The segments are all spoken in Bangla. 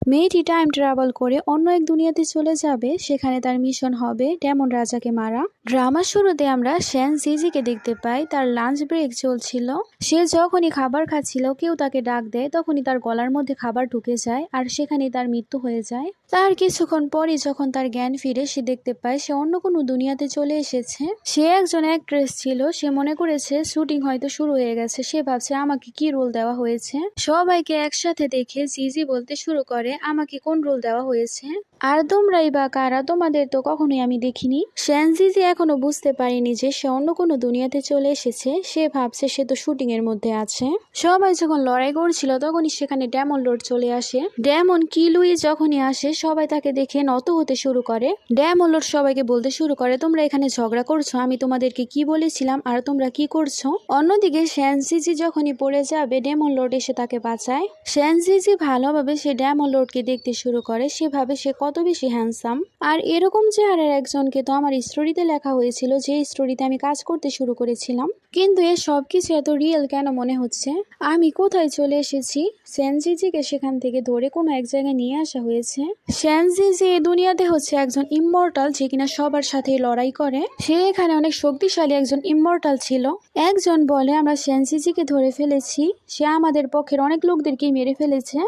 মেয়েটি টাইম ট্রাভেল করে অন্য এক দুনিয়াতে চলে যাবে। সেখানে তার মিশন হবে ডেমন রাজাকে মারা। ড্রামার শুরুতে আমরা শ্যান জিজিকে দেখতে পাই। তার লাঞ্চ ব্রেক চলছিল। সে যখনই খাবার খাচ্ছিল কেউ তাকে ডাক দেয়, তখনই তার গলার মধ্যে খাবার ঢুকে যায় আর সেখানেই তার মৃত্যু হয়ে যায়। তার কিছুক্ষণ পরই যখন তার জ্ঞান ফিরে সে দেখতে পায় সে অন্য কোনো দুনিয়াতে চলে এসেছে। সে একজন অ্যাক্ট্রেস ছিল। সে মনে করেছে শুটিং হয়তো শুরু হয়ে গেছে। সে ভাবছে আমাকে কি রোল দেওয়া হয়েছে। সবাইকে একসাথে দেখে জিজি বলতে শুরু করে আমাকে কোন রোল দেওয়া হয়েছে, আর তোমরাই বা কারা, তোমাদের তো কখনোই আমি দেখিনি। শ্যান জিজি এখনো বুঝতে পারেনি যে সে অন্য কোনো দুনিয়াতে চলে এসেছে। সে ভাবছে সে তো শুটিং এর মধ্যে আছে। সবাই যখন লড়াই করছিল তখনই সেখানে ডেমন লর্ড চলে আসে। ডেমন কিলুই যখনই আসে সবাই তাকে দেখে নত হতে শুরু করে। ডেমন লর্ড সবাইকে বলতে শুরু করে তোমরা এখানে ঝগড়া করছো, আমি তোমাদেরকে কি বলেছিলাম আর তোমরা কি করছো। অন্যদিকে শ্যান জিজি যখনই পড়ে যাবে ডেমন লর্ড এসে তাকে বাঁচায়। শ্যান জিজি ভালোভাবে সে ডেমন লর্ডকে দেখতে শুরু করে। সে ভাবে সে কত বেশি হ্যান্ডসাম, আর এরকম চেহারার একজনকে তো আমার স্টোরিতে লেখা হয়েছিল, যে স্টোরিতে আমি কাজ করতে শুরু করেছিলাম। কিন্তু এর সবকিছু এত রিয়েল কেন মনে হচ্ছে। আমি কোথায় চলে এসেছি। শ্যান জিজিকে সেখান থেকে ধরে কোনো এক জায়গায় নিয়ে আসা হয়েছে। শ্যান জিজি এই দুনিয়াতে হচ্ছে একজন ইমমর্টাল, যে কিনা সবার সাথে লড়াই করে। সে এখানে অনেক শক্তিশালী একজন ইমমর্টাল ছিল। একজন বলে আমরা শ্যান জিজিকে ধরে ফেলেছি, সে আমাদের পক্ষের অনেক লোকদেরকেই মেরে ফেলেছে,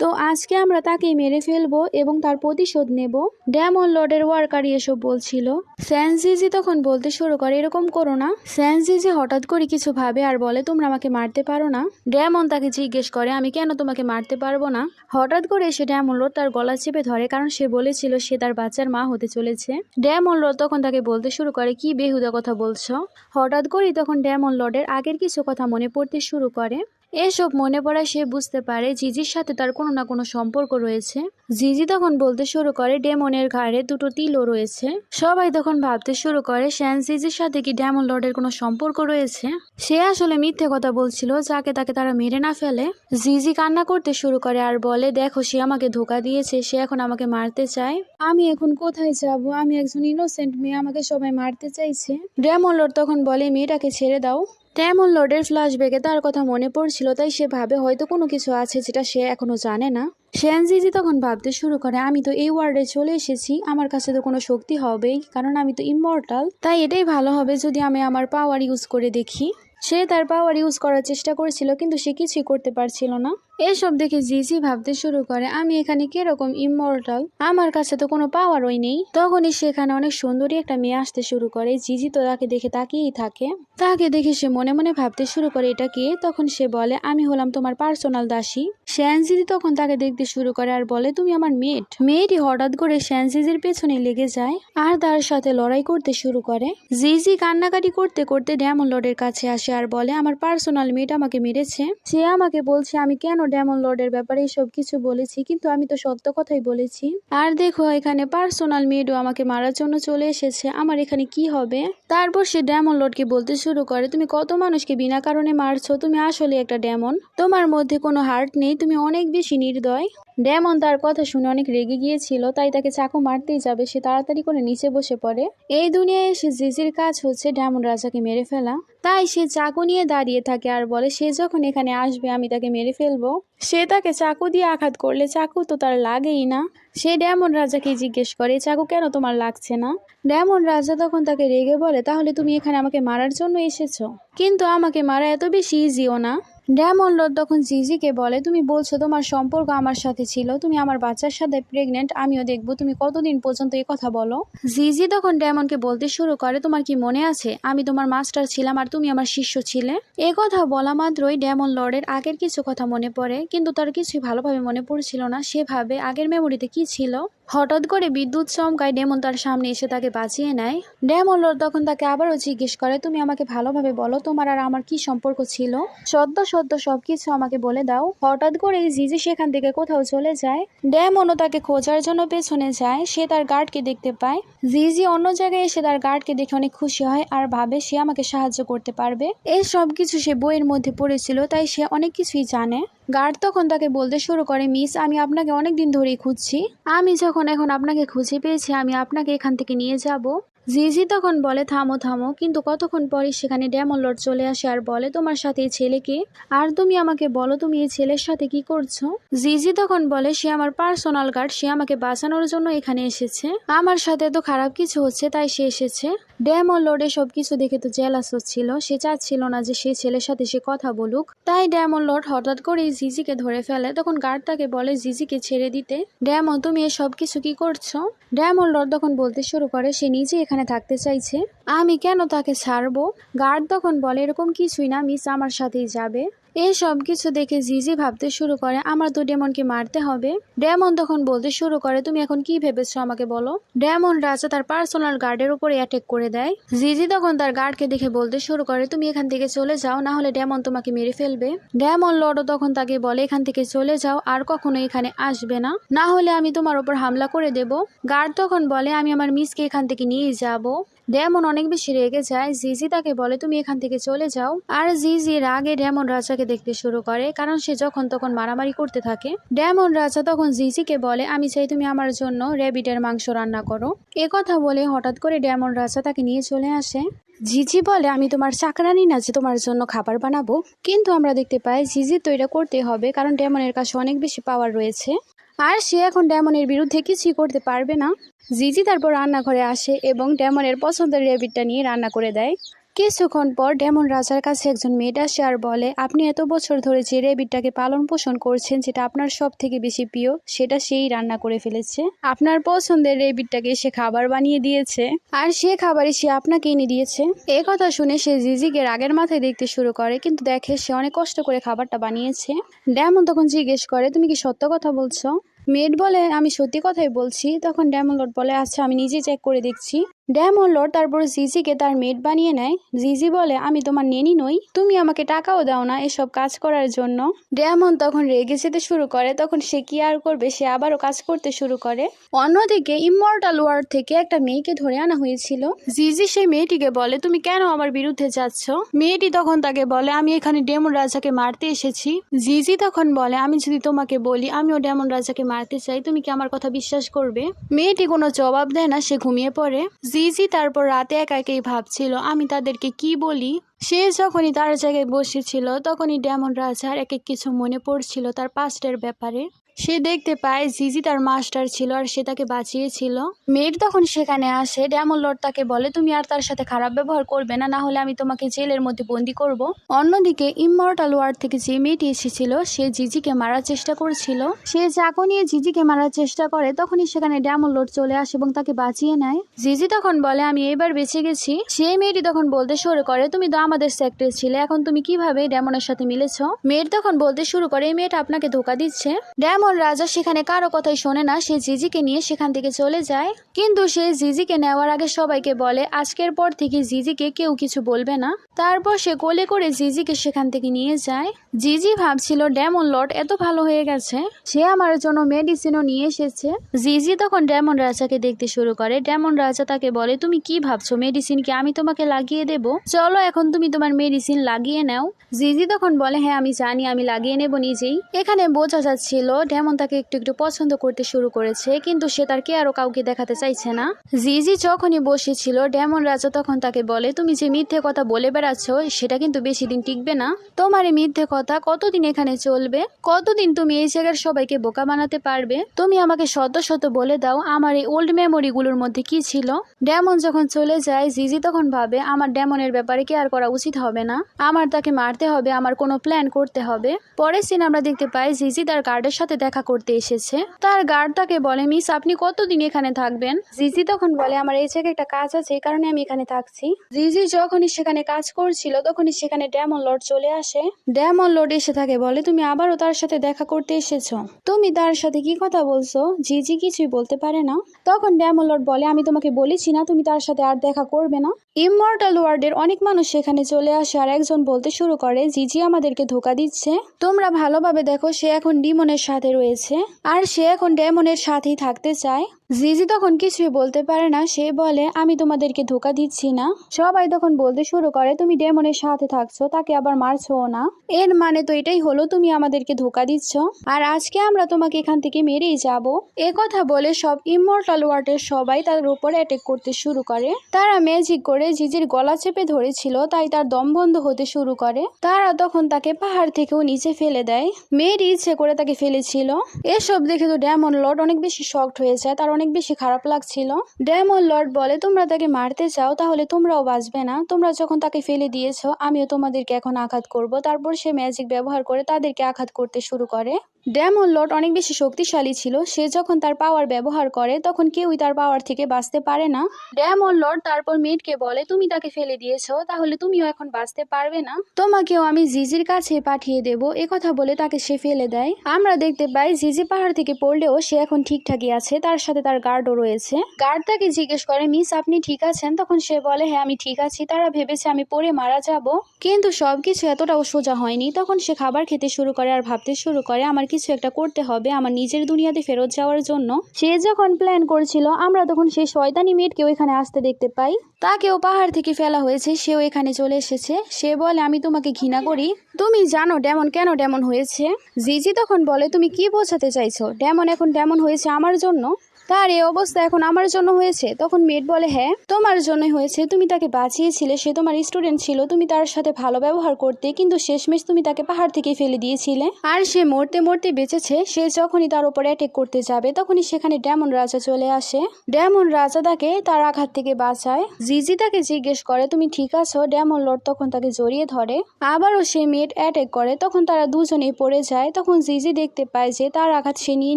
তো আজকে আমরা তাকেই মেরে ফেলবো এবং তার প্রতিশোধ নেব। ডেমন লর্ডের ওয়ার্কারই এসব বলছিল। শ্যান জিজি তখন বলতে শুরু করে এরকম করো না। শ্যান জিজি হঠাৎ করে কিছু ভাবে আর বলে তোমরা আমাকে মারতে পারো না। ডেমন তাকে জিজ্ঞেস করে আমি কেন তোমাকে মারতে পারবো না। হঠাৎ করে এসে ডেমন লর্ড তার গলা চেপে ধরে, কারণ সে বলেছিল সে তার বাচ্চার মা হতে চলেছে। ডেমন লর্ড তখন তাকে বলতে শুরু করে কি বেহুদা কথা বলছো। হঠাৎ করেই তখন ডেমন লর্ডের আগের কিছু কথা মনে পড়তে শুরু করে। এসব মনে পড়ায় সে বুঝতে পারে জিজির সাথে তার কোনো না কোনো সম্পর্ক রয়েছে। জিজি তখন বলতে শুরু করে ডেমনের ঘাড়ে দুটো তিলও রয়েছে। সবাই তখন ভাবতে শুরু করে শ্যান জিজির সাথে কি ডেমন লর্ডের কোনো সম্পর্ক রয়েছে। সে আসলে মিথ্যে কথা বলছিল যাকে তাকে তারা মেরে না ফেলে। জিজি কান্না করতে শুরু করে আর বলে দেখো সে আমাকে ধোকা দিয়েছে, সে এখন আমাকে মারতে চায়। আমি এখন কোথায় যাব, আমি একজন ইনোসেন্ট মেয়ে, আমাকে সবাই মারতে চাইছে। ডেমন লর্ড তখন বলে মেয়েটাকে ছেড়ে দাও। ডেমন লর্ডের ফ্ল্যাশব্যাকে তার কথা মনে পড়ছিল, তাই সে ভাবে হয়তো কোনো কিছু আছে যেটা সে এখনো জানে না। শ্যান জিজি তখন ভাবতে শুরু করে আমি তো এই ওয়ার্ল্ডে চলে এসেছি, আমার কাছে তো কোনো শক্তি হবেই, কারণ আমি তো ইমমর্টাল। তাই এটাই ভালো হবে যদি আমি আমার পাওয়ার ইউজ করে দেখি। সে তার পাওয়ার ইউজ করার চেষ্টা করেছিল কিন্তু সে কিছুই করতে পারছিল না। এসব দেখে জিজি ভাবতে শুরু করে আমি এখানে কিরকম ইমমর্টাল, আমার কাছে তো কোনো পাওয়ারই নেই। তখনই সেখানে অনেক সুন্দরী একটা মেয়ে আসতে শুরু করে। জিজি তো তাকে দেখে তাকিয়েই থাকে। তাকে দেখে সে মনে মনে ভাবতে শুরু করে এটা কে। তখন সে বলে আমি হলাম তোমার পার্সোনাল দাসী। শ্যান জিজি তখন তাকে দেখতে শুরু করে আর বলে তুমি আমার মেট। মেয়েটি হঠাৎ করে শ্যান জিজির পেছনে লেগে যায় আর তার সাথে লড়াই করতে শুরু করে। জিজি কান্নাকাটি করতে করতে ডেমন লর্ডের কাছে আসে আর বলে আমার পার্সোনাল মেট আমাকে মেরেছে। সে আমাকে বলছে আমি কেন ডেমন লর্ডের ব্যাপারে সব কিছু বলেছি, কিন্তু আমি তো সত্য কথাই বলেছি। আর দেখো এখানে পার্সোনাল মেডও আমাকে মারার জন্য চলে এসেছে, আমার এখানে কি হবে। তারপর সে ডেমন লর্ডকে বলতে শুরু করে তুমি কত মানুষকে বিনা কারণে মারছো, তুমি আসলে একটা ডেমন, তোমার মধ্যে কোনো হার্ট নেই, তুমি অনেক বেশি নির্দয়। ডেমন তার কথা শুনে অনেক রেগে গিয়েছিল, তাই তাকে চাকু মারতেই যাবে। সে তাড়াতাড়ি করে নিচে বসে পড়ে। এই দুনিয়ায় এসে জিজির কাজ হচ্ছে ডেমন রাজাকে মেরে ফেলা, তাই সে চাকু নিয়ে দাঁড়িয়ে থাকে আর বলে সে যখন এখানে আসবে আমি তাকে মেরে ফেলবো। সে তাকে চাকু দিয়ে আঘাত করলে চাকু তো তার লাগেই না। সে ডেমন রাজাকে জিজ্ঞেস করে চাকু কেন তোমার লাগছে না। ডেমন রাজা তখন তাকে রেগে বলে তাহলে তুমি এখানে আমাকে মারার জন্য এসেছো, কিন্তু আমাকে মারা এত বেশি ইজিও না। ডেমন লর্ড তখন জিজিকে বলে তুমি বলছো তোমার সম্পর্ক আমার সাথে ছিল, তুমি আমার বাচ্চার সাথে প্রেগনেন্ট, আমিও দেখবো তুমি কতদিন পর্যন্ত এই কথা বলো। জিজি তখন ডেমনকে বলতে শুরু করে তোমার কি মনে আছে আমি তোমার মাস্টার ছিলাম আর তুমি আমার শিষ্য ছিলে। এ কথা বলা মাত্রই ডেমন লর্ডের আগের কিছু কথা মনে পড়ে, কিন্তু তার কিছুই ভালোভাবে মনে পড়ছিল না। সে ভাবে আগের মেমোরিতে কি ছিল। হঠাৎ করে বিদ্যুৎ চমকায় ডেমন তার সামনে এসে তাকে বাঁচিয়ে নেয়। ডেমন লর্ড তখন তাকে আবারও জিজ্ঞেস করে তুমি আমাকে ভালোভাবে বলো তোমার আর আমার কি সম্পর্ক ছিল, সদ্য সদ্য সবকিছু আমাকে বলে দাও। হঠাৎ করে জিজি সেখান থেকে কোথাও চলে যায়। ডেমনও তাকে খোঁজার জন্য পেছনে যায়। সে তার গার্ডকে দেখতে পায়। জিজি অন্য জায়গায় এসে তার গার্ডকে দেখে অনেক খুশি হয় আর ভাবে সে আমাকে সাহায্য করতে পারবে। এই সব কিছু সে বইয়ের মধ্যে পড়েছিল, তাই সে অনেক কিছুই জানে। গার্ড তখন তাকে বলতে শুরু করে মিস আমি আপনাকে অনেকদিন ধরেই খুঁজছি, আমি যখন এখন আপনাকে খুঁজে পেয়েছি আমি আপনাকে এখান থেকে নিয়ে যাব। জিজি তখন বলে থামো থামো, কিন্তু কতক্ষণ পরে সেখানে ডেমন লর্ড চলে আসে আর বলে তোমার সাথে এই ছেলেকে, আর তুমি আমাকে বলো তুমি এই ছেলের সাথে কি করছো। জিজি তখন বলে সে আমার পার্সোনাল গার্ড, সে আমাকে বাঁচানোর জন্য এখানে এসেছে, আমার সাথে তো খারাপ কিছু হচ্ছে তাই সে এসেছে। ডেমন লর্ড এসব কিছু দেখে তো জেলাস হচ্ছিল, সে চাচ্ছিল না যে সেই ছেলের সাথে সে কথা বলুক, তাই ডেমন লর্ড হঠাৎ করে জিজিকে ধরে ফেলে। তখন গার্ড তাকে বলে জিজিকে ছেড়ে দিতে। ডেমন তুমি এসব কিছু কি করছো। ডেমন লর্ড তখন বলতে শুরু করে সে নিজে এখানে থাকতে চাইছে, আমি কেন তাকে ছাড়বো। গার্ড তখন বলে এরকম কিছুই না, মিস আমার সাথেই যাবে। এই সব কিছু দেখে জিজি ভাবতে শুরু করে আমার তো ডেমনকে মারতে হবে। ডেমন তখন বলতে শুরু করে তুমি এখন কি ভেবেছো আমাকে বলো। ডেমন রাজা তার পার্সোনাল গার্ডের উপরে অ্যাটাক করে দেয়। জিজি তখন তার গার্ডকে দেখে বলতে শুরু করে তুমি এখান থেকে চলে যাও, না হলে ডেমন তোমাকে মেরে ফেলবে। ডেমন লর্ডও তখন তাকে বলে এখান থেকে চলে যাও, আর কখনো এখানে আসবে না, না হলে আমি তোমার উপর হামলা করে দেব। গার্ড তখন বলে আমি আমার মিসকে এখান থেকে নিয়ে যাব। ডেমন অনেক বেশি রেগে যায়। জিজি তাকে বলে তুমি এখান থেকে চলে যাও, আর জিজি রাগে ডেমন রাজাকে দেখতে শুরু করে, কারণ সে যখন তখন মারামারি করতে থাকে। ডেমন রাজা তখন জিজিকে বলে আমি চাই তুমি আমার জন্য র্যাবিটের মাংস রান্না করো। এ কথা বলে হঠাৎ করে ডেমন রাজা তাকে নিয়ে চলে আসে। জিজি বলে আমি তোমার চাকরানি না যে তোমার জন্য খাবার বানাবো, কিন্তু আমরা দেখতে পাই জিজি তো এটা করতে হবে, কারণ ডেমনের কাছে অনেক বেশি পাওয়ার রয়েছে, আর সে এখন ডেমনের বিরুদ্ধে কিছুই করতে পারবে না। জিজি তারপর রান্নাঘরে আসে এবং ডেমনের পছন্দের র্যাবিটটা নিয়ে রান্না করে দেয়। কিছুক্ষণ পর ডেমন রাজার কাছে একজন মেয়ে আসে আর বলে আপনি এত বছর ধরে যে র্যাবিটটাকে পালন পোষণ করছেন, যেটা আপনার সব থেকে বেশি প্রিয়, সেটা সেই রান্না করে ফেলেছে। আপনার পছন্দের র্যাবিটটাকে সে খাবার বানিয়ে দিয়েছে, আর সে খাবারই সে আপনাকে এনে দিয়েছে। এই কথা শুনে সে জিজিকে রাগের মাথায় দেখতে শুরু করে, কিন্তু দেখে সে অনেক কষ্ট করে খাবারটা বানিয়েছে। ডেমন তখন জিজ্ঞেস করে তুমি কি সত্য কথা বলছো। মেড বলে আমি সত্যি কথাই বলছি। তখন ডেমন লর্ড বলে আচ্ছা আমি নিজে চেক করে দেখছি। ডেমন লর্ড তারপর জিজিকে তার মেড বানিয়ে নেয়। জিজি বলে আমি তোমার নেনি নই, তুমি আমাকে টাকাও দাও না এসব কাজ করার জন্য। ডেমন তখন রেগে যেতে শুরু করে, তখন সে কি আর করবে, সে আবারও কাজ করতে শুরু করে। অন্যদিকে ইমমর্টাল ওয়ার্ল্ড থেকে একটা মেয়েকে ধরে আনা হয়েছিল। জিজি সেই মেয়েটিকে বলে তুমি কেন আমার বিরুদ্ধে যাচ্ছ। মেয়েটি তখন তাকে বলে আমি এখানে ডেমন রাজাকে মারতে এসেছি। জিজি তখন বলে আমি যদি তোমাকে বলি আমিও ডেমন রাজাকে মারতে চাই, তুমি কি আমার কথা বিশ্বাস করবে। মেয়েটি কোনো জবাব দেয় না, সে ঘুমিয়ে পড়ে। জিজি তারপর রাতে একা একাই ভাবছিল আমি তাদেরকে কি বলি। সে যখনই তার জায়গায় বসেছিল তখনই ডেমন রাজার এক এক কিছু মনে পড়ছিল তার পাস্টের ব্যাপারে। সে দেখতে পায় জিজি তার মাস্টার ছিল আর সে তাকে বাঁচিয়েছিল। মেয়ের তখন সেখানে আসে। ডেমন লর্ড তাকে বলে তুমি আর তার সাথে খারাপ ব্যবহার করবে না, না হলে আমি তোমাকে জেলের মধ্যে বন্দি করব। অন্যদিকে ইমমর্টাল ওয়ার্ল্ড থেকে যে মেয়েটি এসেছিল সে জিজিকে মারার চেষ্টা করেছিল। সে চাকু নিয়ে জিজিকে মারার চেষ্টা করে, তখনই সেখানে ডেমন লর্ড চলে আসে এবং তাকে বাঁচিয়ে নেয়। জিজি তখন বলে আমি এবার বেঁচে গেছি। সেই মেয়েটি তখন বলতে শুরু করে তুমি তো আমাদের সেক্টরে ছিলে, এখন তুমি কিভাবে ডেমনের সাথে মিলেছ। মেয়ের তখন বলতে শুরু করে এই মেয়েটা আপনাকে ধোকা দিচ্ছে। ডেমন রাজা সেখানে কারো কথাই শোনে না, সে জিজিকে নিয়ে সেখান থেকে চলে যায়। কিন্তু সে জিজিকে নেওয়ার আগে সবাইকে বলে আজকের পর থেকে জিজিকে কেউ কিছু বলবে না। তারপর সে কোলে করে জিজিকে সেখান থেকে নিয়ে যায়। জিজি ভাবছিল ডেমন লর্ড এত ভালো হয়ে গেছে, সে আমার জন্য মেডিসিনও নিয়ে এসেছে। জিজি তখন ডেমন রাজাকে দেখতে শুরু করে। ডেমন রাজা তাকে বলে তুমি কি ভাবছো মেডিসিন কি আমি তোমাকে লাগিয়ে দেব, চলো এখন তুমি তোমার মেডিসিন লাগিয়ে নাও। জিজি তখন বলে হ্যাঁ আমি জানি, আমি লাগিয়ে নেব নিজেই। এখানে বোঝা যাচ্ছিল ডেমন তাকে একটু একটু পছন্দ করতে শুরু করেছে, কিন্তু সে তার কে আরো কাউকে দেখাতে চাইছে না। জিজি যখনই বসেছিল ডেমন রাজা তখন তাকে বলে তুমি যে মিথ্যে কথা বলে বেড়াচ্ছ সেটা কিন্তু বেশি দিন টিকবে না, তোমার এই মিথ্যে কথা কতদিন এখানে চলবে, কতদিন তুমি এই জায়গার সবাইকে বোকা বানাতে পারবে। তুমি আমাকে শত শত বলে দাও আমার এই ওল্ড মেমোরি গুলোর মধ্যে কি ছিল। ডেমন যখন চলে যায় জিজি তখন ভাবে আমার ডেমনের ব্যাপারে কেয়ার করা উচিত হবে না, আমার তাকে মারতে হবে, আমার কোনো প্ল্যান করতে হবে। পরের সিন আমরা দেখতে পাই জিজি তার গার্ডের সাথে দেখা করতে এসেছে। তার গার্ড তাকে বলে মিস আপনি কতদিন এখানে থাকবেন। জিজি তখন বলে আমার এই জায়গায় একটা কাজ আছে, এই কারণে আমি এখানে থাকছি। জিজি যখনই সেখানে কাজ করছিল তখনই সেখানে ডেমন লর্ড চলে আসে। ডেমন লর্ড এসে থাকে বলে তুমি আবারও তার সাথে দেখা করতে এসেছো, তুমি তার সাথে কি কথা বলছো। জিজি কিছুই বলতে পারে না। তখন ডেমন লর্ড বলে আমি তোমাকে বলেছি না তুমি তার সাথে আর দেখা করবে না। ইমমর্টাল ওয়ার্ল্ডের অনেক মানুষ সেখানে চলে আসে আর একজন বলতে শুরু করে জিজি আমাদেরকে ধোকা দিচ্ছে, তোমরা ভালোভাবে দেখো সে এখন ডিমনের সাথে রয়েছে আর সে এখন ডেমনের সাথেই থাকতে চায়। জিজি তখন কিছুই বলতে পারে না। সে বলে আমি তোমাদেরকে ধোকা দিচ্ছি না। সবাই তখন বলতে শুরু করে তুমি ডেমনের সাথে থাকছো, তাকে আবার মারছো না, এর মানে তো এটাই হলো তুমি আমাদেরকে ধোকা দিচ্ছ, আর আজকে আমরা তোমাকে এখান থেকে মেরেই যাব। এ কথা বলে সব ইমমর্টাল ওয়ার্ল্ডের সবাই তার উপর অ্যাটাক করতে শুরু করে। তারা ম্যাজিক করে জিজির গলা চেপে ধরেছিল, তাই তার দম বন্ধ হতে শুরু করে। তারা তখন তাকে পাহাড় থেকেও নিচে ফেলে দেয়। মেয়েরই ইচ্ছে করে তাকে ফেলেছিল। এসব দেখে তো ডেমন লর্ড অনেক বেশি শকড হয়ে যায়, তার অনেক বেশি খারাপ লাগছিল। ডেমন লর্ড বলে তোমরা তাকে মারতে চাও তাহলে তোমরাও বাঁচবে না, তোমরা যখন তাকে ফেলে দিয়েছো আমিও তোমাদেরকে এখন আঘাত করব। তারপর সে ম্যাজিক ব্যবহার করে তাদেরকে আঘাত করতে শুরু করে। ডেমন লর্ড অনেক বেশি শক্তিশালী ছিল, সে যখন তার পাওয়ার ব্যবহার করে তখন কেউই তার পাওয়ার থেকে বাঁচতে পারে না। ডেমন লর্ড তারপর মেয়েটকে বলে তুমি তাকে ফেলে দিয়েছো তাহলে তুমিও এখন বাঁচতে পারবে না, তোমাকেও আমি জিজির কাছে পাঠিয়ে দেব। কথা বলে তাকে সে ফেলে দেয়। আমরা দেখতে পাই জিজি পাহাড় থেকে পড়লেও সে এখন ঠিকঠাকই আছে, তার সাথে তার গার্ডও রয়েছে। গার্ড তাকে জিজ্ঞেস করে মিস আপনি ঠিক আছেন? তখন সে বলে হ্যাঁ আমি ঠিক আছি, তারা ভেবেছে আমি পড়ে মারা যাব, কিন্তু সবকিছু এতটাও সোজা হয়নি। তখন সে খাবার খেতে শুরু করে আর ভাবতে শুরু করে আমার কিছু একটা করতে হবে আমার নিজের দুনিয়াতে ফেরত যাওয়ার জন্য। সে যখন প্ল্যান করছিল আমরা তখন সেই শয়তানি মেয়েটকে ওইখানে আসতে দেখতে পাই। তাকেও পাহাড় থেকে ফেলা হয়েছে, সেও এখানে চলে এসেছে। সে বলে আমি তোমাকে ঘৃণা করি, তুমি জানো ডেমন কেন ডেমন হয়েছে? জিজি তখন বলে তুমি কি বোঝাতে চাইছো? ডেমন এখন ডেমন হয়েছে আমার জন্য, তার এই অবস্থা এখন আমার জন্য হয়েছে। তখন মেট বলে হ্যাঁ তোমার জন্যই হয়েছে, তুমি তাকে বাঁচিয়েছিলে, সে তোমার স্টুডেন্ট ছিল, তুমি তার সাথে ভালো ব্যবহার করতে, কিন্তু শেষমেশ তুমি তাকে পাহাড় থেকে ফেলে দিয়েছিলে আর সে মরতে মরতে বেঁচেছে। সে যখনই তার উপর অ্যাটাক করতে যাবে তখনই সেখানে ডেমন রাজা চলে আসে। ডেমন রাজা তাকে তার আঘাত থেকে বাঁচায়। জিজি তাকে জিজ্ঞেস করে তুমি ঠিক আছো? ডেমন লর্ড তখন তাকে জড়িয়ে ধরে, আবারও সে মেট অ্যাটাক করে, তখন তারা দুজনেই পড়ে যায়। তখন জিজি দেখতে পায় যে তার আঘাত সে নিয়ে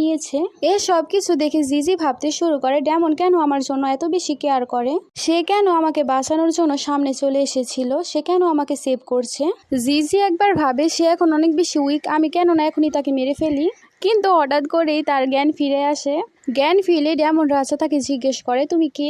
নিয়েছে। এই সব কিছু দেখে জিজি ভাবতে শুরু করে ডেমন কেন আমার জন্য এত বেশি কেয়ার করে, সে কেন আমাকে বাঁচানোর জন্য সামনে চলে এসেছিল, সে কেন আমাকে সেভ করছে। জিজি একবার ভাবে সে এখন অনেক বেশি উইক, আমি কেন না এখনই তাকে মেরে ফেলি, কিন্তু হঠাৎ করেই তার জ্ঞান ফিরে আসে। জ্ঞান ফিরে ডেমন রাজা তাকে জিজ্ঞেস করে তুমি কে?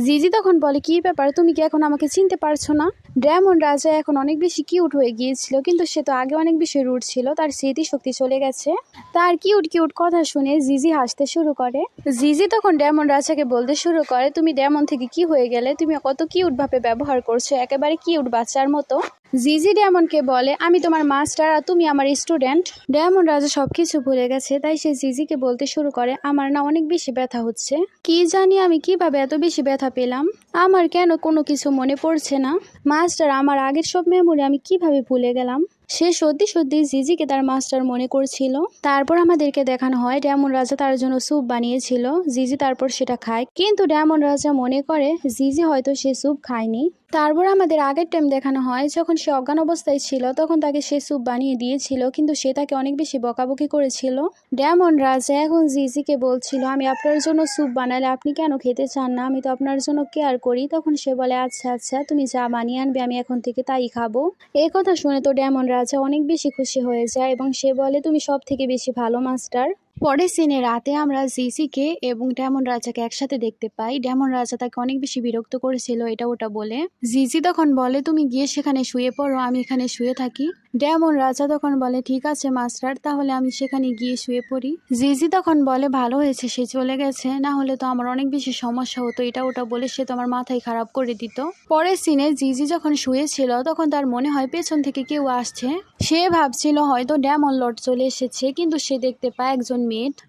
জিজি তখন বলে কি ব্যাপার, তুমি কি এখন আমাকে চিনতে পারছো না? ডেমন রাজা এখন অনেক বেশি কিউট হয়ে গিয়েছিল, কিন্তু সে তো আগে অনেক বেশি রুড ছিল, তার স্মৃতিশক্তি চলে গেছে। তার কিউট কিউট কথা শুনে জিজি হাসতে শুরু করে। জিজি তখন ডেমন রাজাকে বলতে শুরু করে তুমি ডেমন থেকে কি হয়ে গেলে, তুমি কত কিউট ভাবে ব্যবহার করছো, একেবারে কিউট বাচ্চার মতো। জিজি ডেমনকে বলে আমি তোমার মাস্টার আর তুমি আমার স্টুডেন্ট। ডেমন রাজা সবকিছু ভুলে গেছে, তাই সে জিজিকে বলতে শুরু করে আমার না অনেক বেশি ব্যথা হচ্ছে, কি জানি আমি কিভাবে এত বেশি ব্যথা পেলাম, আমার কেন কোনো কিছু মনে পড়ছে না, মাস্টার আমার আগের সব মেমোরি আমি কিভাবে ভুলে গেলাম। সে সত্যি সত্যি জিজিকে তার মাস্টার মনে করছিল। তারপর আমাদেরকে দেখানো হয় ডেমন রাজা তার জন্য স্যুপ বানিয়েছিল, জিজি তারপর সেটা খায়, কিন্তু ডেমন রাজা মনে করে জিজি হয়তো সে স্যুপ খায়নি। তারপর আমাদের আগের টাইম দেখানো হয় যখন সে অজ্ঞান অবস্থায় ছিল তখন তাকে সে স্যুপ বানিয়ে দিয়েছিল, কিন্তু সে তাকে অনেক বেশি বকাবকি করেছিল। ডেমন রাজা এখন জিজিকে বলছিল আমি আপনার জন্য স্যুপ বানালে আপনি কেন খেতে চান না, আমি তো আপনার জন্য কেয়ার করি। তখন সে বলে আচ্ছা আচ্ছা তুমি যা বানিয়ে আনবে আমি এখন থেকে তাই খাবো। এই কথা শুনে তো ডেমন রাজা অনেক বেশি খুশি হয়ে যায় এবং সে বলে তুমি সব থেকে বেশি ভালো মাস্টার। পরের সিনে রাতে আমরা জিজিকে এবং ডেমন রাজাকে একসাথে দেখতে পাই। ডেমন রাজা তাকে অনেক বেশি বিরক্ত করেছিল এটা ওটা বলে। জিজি তখন বলে তুমি গিয়ে সেখানে শুয়ে পড়ো, আমি এখানে শুয়ে থাকি। ডেমন রাজা তখন বলে ঠিক আছে মাস্টার, তাহলে আমি সেখানে গিয়ে শুয়ে পড়ি। জিজি তখন বলে ভালো হয়েছে সে চলে গেছে, না হলে তো আমার অনেক বেশি সমস্যা হতো, এটা ওটা বলে সে তো আমার মাথায় খারাপ করে দিত। পরের সিনে জিজি যখন শুয়েছিল তখন তার মনে হয় পেছন থেকে কেউ আসছে। সে ভাবছিল হয়তো ডেমন লর্ড চলে এসেছে, কিন্তু সে দেখতে পায় একজন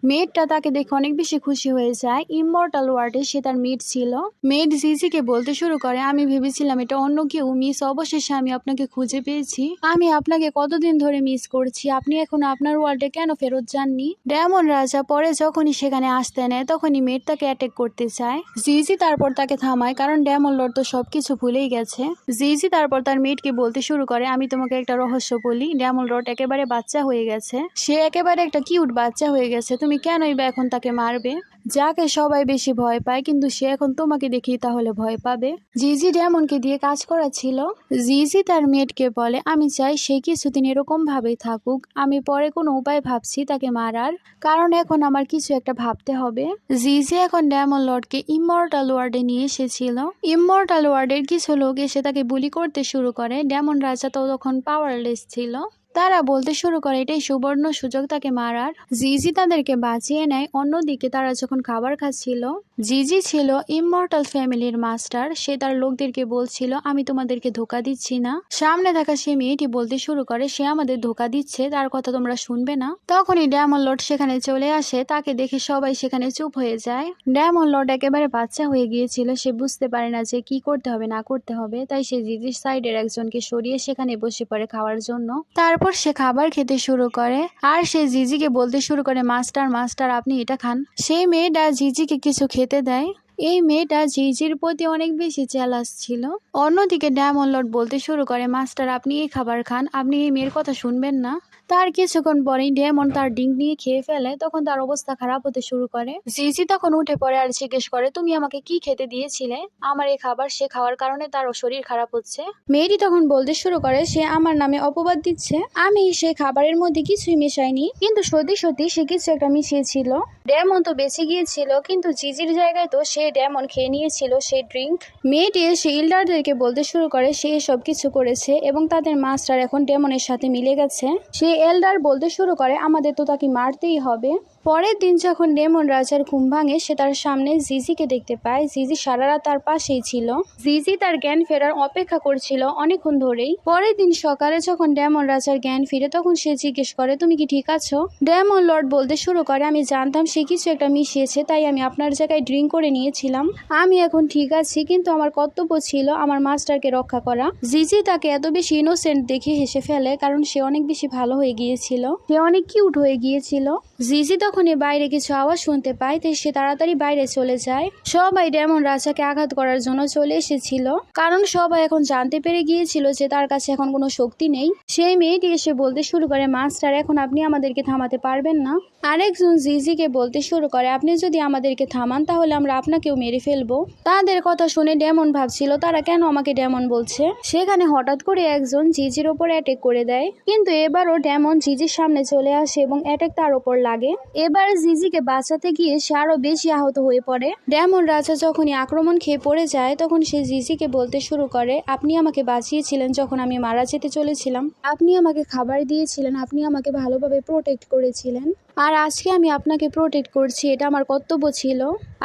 মেয়েটা তাকে দেখে অনেক বেশি খুশি হয়ে যায়। ইমমর্টাল ওয়ার্ল্ডে সে তার মেট ছিল। মেট জিজিকে বলতে শুরু করে আমি ভেবেছিলাম এটা অন্য কেউ, মিস অবশেষে আমি আপনাকে খুঁজে পেয়েছি, আমি আপনাকে কতদিন ধরে মিস করছি, আপনি এখন আপনার ওয়ার্ল্ডে কেন ফেরত যাননি। ডেমন রাজা পরে যখনই সেখানে আসতে নেয় তখনই মেট তাকে অ্যাটাক করতে চায়। জিজি তারপর তাকে থামায় কারণ ডেমন লর্ড তো সবকিছু ভুলেই গেছে। জিজি তারপর তার মেটকে বলতে শুরু করে আমি তোমাকে একটা রহস্য বলি, ডেমন লর্ড একেবারে বাচ্চা হয়ে গেছে, সে একেবারে একটা কিউট বাচ্চা হয়ে গেছে, তুমি কেনই বা এখন তাকে মারবে, যাকে সবাই বেশি ভয় পায়, কিন্তু সে এখন তোমাকে দেখি তাহলে ভয় পাবে। জিজি ডেমনকে দিয়ে কাজ করাচ্ছিল। জিজি তার মেয়েটকে বলে আমি চাই সে কিছুদিন এরকম ভাবেই থাকুক, আমি পরে কোনো উপায় ভাবছি তাকে মারার, কারণ এখন আমার কিছু একটা ভাবতে হবে। জিজি এখন ডেমন লর্ডকে ইমমর্টাল ওয়ার্ডে নিয়ে এসেছিল। ইমমর্টাল ওয়ার্ডের কিছু লোক এসে তাকে বুলি করতে শুরু করে। ডেমন রাজা তো তখন পাওয়ারলেস ছিল। তারা বলতে শুরু করে এটাই সুবর্ণ সুযোগ তাকে মারার। জিজি তাদেরকে বাঁচিয়ে নেয়। অন্যদিকে তারা যখন খাবার খাচ্ছিল, জিজি ছিল ইমমর্টাল ফ্যামিলির মাস্টার। সে তার লোকদেরকে বলছিল আমি তোমাদেরকে ধোকা দিচ্ছি না। সামনে থাকা সে মেয়েটি বলতে শুরু করে সে আমাদের ধোকা দিচ্ছে, তার কথা তোমরা শুনবে না। তখনই ডেমন লর্ড সেখানে চলে আসে। তাকে দেখে সবাই সেখানে চুপ হয়ে যায়। ডেমন লর্ড একেবারে বাচ্চা হয়ে গিয়েছিল, সে বুঝতে পারে না যে কি করতে হবে না করতে হবে। তাই সে জিজির সাইডের একজনকে সরিয়ে সেখানে বসে পড়ে খাওয়ার জন্য। তারপর সে খাবার খেতে শুরু করে আর সে জিজিকে বলতে শুরু করে মাস্টার মাস্টার আপনি এটা খান। সেই মেয়েটা জিজিকে কিছু খেতে দেয়। এই মেয়েটা জিজির প্রতি অনেক বেশি জেলাস ছিল। অন্যদিকে ডেমন লর্ড বলতে শুরু করে মাস্টার আপনি এই খাবার খান, আপনি এই মেয়ের কথা শুনবেন না। তার কিছুক্ষণ পরেই ডেমন তার ডিঙ্ক নিয়ে খেয়ে ফেলে। তখন তার অবস্থা খারাপ হতে শুরু করে। জিজি তখন উঠে পড়ে আর জিজ্ঞেস করে তুমি আমাকে কি খেতে দিয়েছিলে? আমার এই খাবার সে খাওয়ার কারণে তার শরীর খারাপ হচ্ছে। মেয়েটি তখন বলতে শুরু করে সে আমার নামে অপবাদ দিচ্ছে, আমি সেই খাবারের মধ্যে কিছুই মেশাইনি, কিন্তু সত্যি সত্যি সে কিছু একটা মিশিয়েছিল। ডেমন তো বেঁচে গিয়েছিল, কিন্তু জিজির জায়গায় তো সে ডেমন খেয়ে নিয়েছিল সেই ড্রিঙ্ক। মেয়েটি এসে ইল্ডারদেরকে বলতে শুরু করে সে সব কিছু করেছে এবং তাদের মাস্টার এখন ডেমনের সাথে মিলে গেছে। সে এল্ডার বলতে শুরু করে আমাদের তো তাকে মারতেই হবে। পরের দিন যখন ডেমন রাজার ঘুম ভাঙে সে তার সামনে জিজিকে দেখতে পায়। জিজি সারা রাত তার পাশেই ছিল। জিজি তার জ্ঞান ফেরার অপেক্ষা করছিল অনেকক্ষণ ধরেই। পরের দিন সকালে যখন ডেমন রাজার জ্ঞান ফিরে তখন সে জিজ্ঞেস করে তুমি কি ঠিক আছো? ডেমন লর্ড বলতে শুরু করে আমি জানতাম সে কিছু একটা মিশিয়েছে, তাই আমি আপনার জায়গায় ড্রিঙ্ক করে নিয়েছিলাম। আমি এখন ঠিক আছি, কিন্তু আমার কর্তব্য ছিল আমার মাস্টারকে রক্ষা করা। জিজি তাকে এত বেশি ইনোসেন্ট দেখে হেসে ফেলে, কারণ সে অনেক বেশি ভালো হয়ে গিয়েছিল, সে অনেক কিউট হয়ে গিয়েছিল। জিজি তখনই বাইরে কিছু আওয়াজ শুনতে পায়, তাই সে তাড়াতাড়ি বাইরে চলে যায়। সবাই ডেমন রাজাকে আঘাত করার জন্য চলে এসেছিল, কারণ সবাই এখন জানতে পেরে গিয়েছিল যে তার কাছে এখন কোনো শক্তি নেই। সেই মেয়েটি এসে বলতে শুরু করে মাস্টার এখন আপনি আমাদেরকে থামাতে পারবেন না। আরেকজন জিজিকে বলতে শুরু করে আপনি যদি আমাদেরকে থামান তাহলে আমরা আপনাকেও মেরে ফেলবো। তাদের কথা শুনে ডেমন ভাবছিল তারা কেন আমাকে ডেমন বলছে। সেখানে হঠাৎ করে একজন জিজির ওপর অ্যাটাক করে দেয়, কিন্তু এবারও ডেমন জিজির সামনে চলে আসে এবং অ্যাটাক তার ওপর লাগে। এবার জিজিকে বাঁচাতে গিয়ে সে আরো বেশি আহত হয়ে পড়ে। ডেমন রাজা যখনই আক্রমণ খেয়ে পড়ে যায় তখন সে জিজিকে বলতে শুরু করে আপনি আমাকে বাঁচিয়েছিলেন যখন আমি মারা যেতে চলেছিলাম, আপনি আমাকে খাবার দিয়েছিলেন, আপনি আমাকে ভালোভাবে প্রোটেক্ট করেছিলেন, আর আজকে আমি আপনাকে প্রোটেক্ট করছি, এটা আমার কর্তব্য ছিল।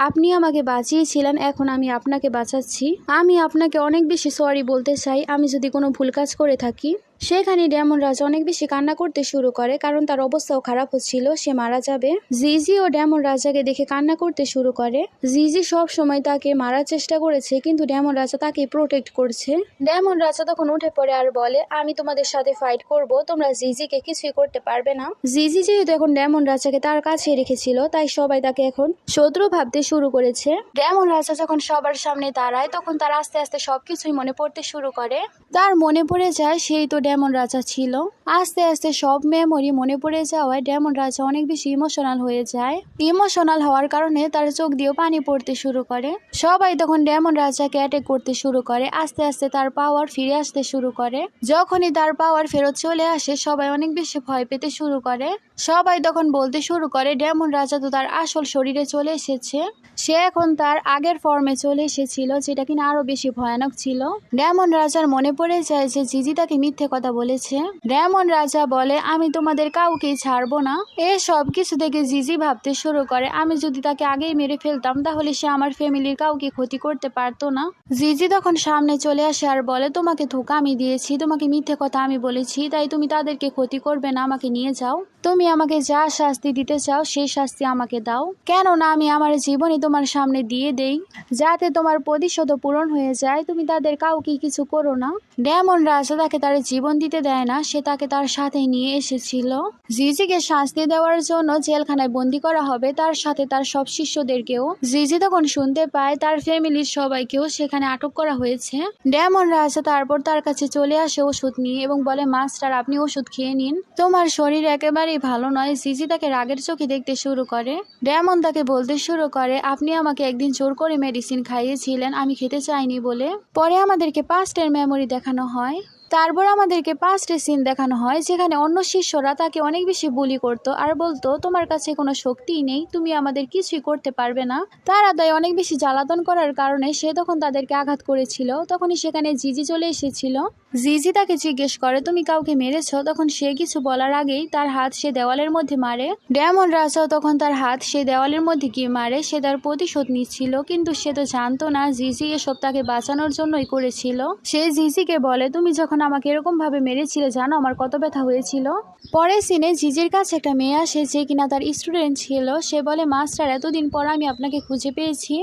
আপনি আমাকে বাঁচিয়েছিলেন, এখন আমি আপনাকে বাঁচাচ্ছি। আমি আপনাকে অনেক বেশি সরি বলতে চাই আমি যদি কোনো ভুল কাজ করে থাকি। সেখানে ডেমন রাজা অনেক বেশি কান্না করতে শুরু করে, কারণ তার অবস্থাও খারাপ হচ্ছিল, সে মারা যাবে। জিজি ও ডেমন রাজাকে দেখে কান্না করতে শুরু করে। জিজি সব সময় তাকে মারার চেষ্টা করেছে, কিন্তু ডেমন রাজা তাকে প্রোটেক্ট করছে। ডেমন রাজা তখন উঠে পড়ে আর বলে আমি তোমাদের সাথে ফাইট করব, তোমরা জিজিকে কিছুই করতে পারবে না। জিজি যেহেতু এখন ডেমন রাজাকে তার কাছে রেখেছিল, তাই সবাই তাকে এখন শত্রু ভাবতে শুরু করেছে। ডেমন রাজা যখন সবার সামনে দাঁড়ায় তখন তার আস্তে আস্তে সবকিছুই মনে পড়তে শুরু করে। তার মনে পড়ে যায় সেই তো ডেমন রাজা ছিল। আস্তে আস্তে সব মেমোরি মনে পড়ে যাওয়ায় ডেমন রাজা অনেক বেশি ইমোশনাল হয়ে যায়। ইমোশনাল হওয়ার কারণে তার চোখ দিয়েও পানি পড়তে শুরু করে। সবাই তখন ডেমন রাজাকে অ্যাটাক করতে শুরু করে। আস্তে আস্তে তার পাওয়ার ফিরে আসতে শুরু করে। যখনই তার পাওয়ার ফেরত চলে আসে সবাই অনেক বেশি ভয় পেতে শুরু করে। সবাই তখন বলতে শুরু করে ডেমন রাজা তো তার আসল শরীরে চলে এসেছে, সে এখন তার আগের ফর্মে চলে এসেছিল, যেটা কিনা আরো বেশি ভয়ানক ছিল। ডেমন রাজার মনে পড়ে যায় যে জিজি তাকে মিথ্যে কথা বলেছে। ডেমন রাজা বলে আমি তোমাদের কাউকেই ছাড়বো না। সব কিছু থেকে জিজি ভাবতে শুরু করে আমি যদি তাকে আগেই মেরে ফেলতাম তাহলে সে আমার ফ্যামিলির কাউকে ক্ষতি করতে পারতো না। জিজি তখন সামনে চলে আসে আর বলে তোমাকে ধোঁকা আমি দিয়েছি, তোমাকে মিথ্যে কথা আমি বলেছি, তাই তুমি তাদেরকে ক্ষতি করবে না, আমাকে নিয়ে যাও। তুমি আমাকে যা শাস্তি দিতে চাও সেই শাস্তি আমাকে দাও, কেননা আমি আমার জীবনই তোমার সামনে দিয়ে দেই, যাতে তোমার প্রতিশোধ পূরণ হয়ে যায়। তুমি তাদের কাউকে কিছু করো না। ডেমন রাজা তাকে তার জীবন দিতে দেয় না, সে তাকে তার সাথে নিয়ে এসেছিল। জিজিকে শাস্তি দেওয়ার জন্য জেলখানায় বন্দি করা হবে, তার সাথে তার সব শিষ্যদেরকেও। জিজি তখন শুনতে পায় তার ফ্যামিলির সবাইকেও সেখানে আটক করা হয়েছে। ডেমন রাজা তারপর তার কাছে চলে আসে ওষুধ নিয়ে এবং বলে মাস্টার আপনি ওষুধ খেয়ে নিন, তোমার শরীর একেবারেই ভালো নয়। জিজি তাকে রাগের চোখে দেখতে শুরু করে। ডেমন তাকে বলতে শুরু করে আপনি আমাকে একদিন জোর করে মেডিসিন খাইয়েছিলেন, আমি খেতে চাইনি বলে। পরে আমাদেরকে পাস্টের মেমোরি দেখানো হয়। তারপর আমাদেরকে 5টা সিন দেখানো হয় যেখানে অন্য শিষ্যরা তাকে অনেক বেশি বুলি করতো আর বলতো তোমার কাছে কোনো শক্তিই নেই, তুমি আমাদের কিছুই করতে পারবে না। তারা তাই অনেক বেশি জ্বালাতন করার কারণে সে তখন তাদেরকে আঘাত করেছিল। তখনই সেখানে জিজি চলে এসেছিল। জিজি তাকে জিজ্ঞেস করে তুমি কাউকে মেরেছ? তখন সে কিছু বলার আগেই তার হাত সে দেওয়ালের মধ্যে মারে। ডেমন রাজাও তখন তার হাত সে দেওয়ালের মধ্যে গিয়ে মারে। সে তার প্রতিশোধ নিচ্ছিল, কিন্তু সে তো জানতো না জিজি এসব তাকে বাঁচানোর জন্যই করেছিল। সে জিজিকে বলে তুমি যখন আমাকে এরকম ভাবে মেরেছিলে জানো আমার কত ব্যথা হয়েছিল। পরের সিনে জিজির কাছে একটা মেয়ে আসে যে কিনা তার স্টুডেন্ট ছিল। সে বলে মাস্টার এতদিন পর আমি আপনাকে খুঁজে পেয়েছি।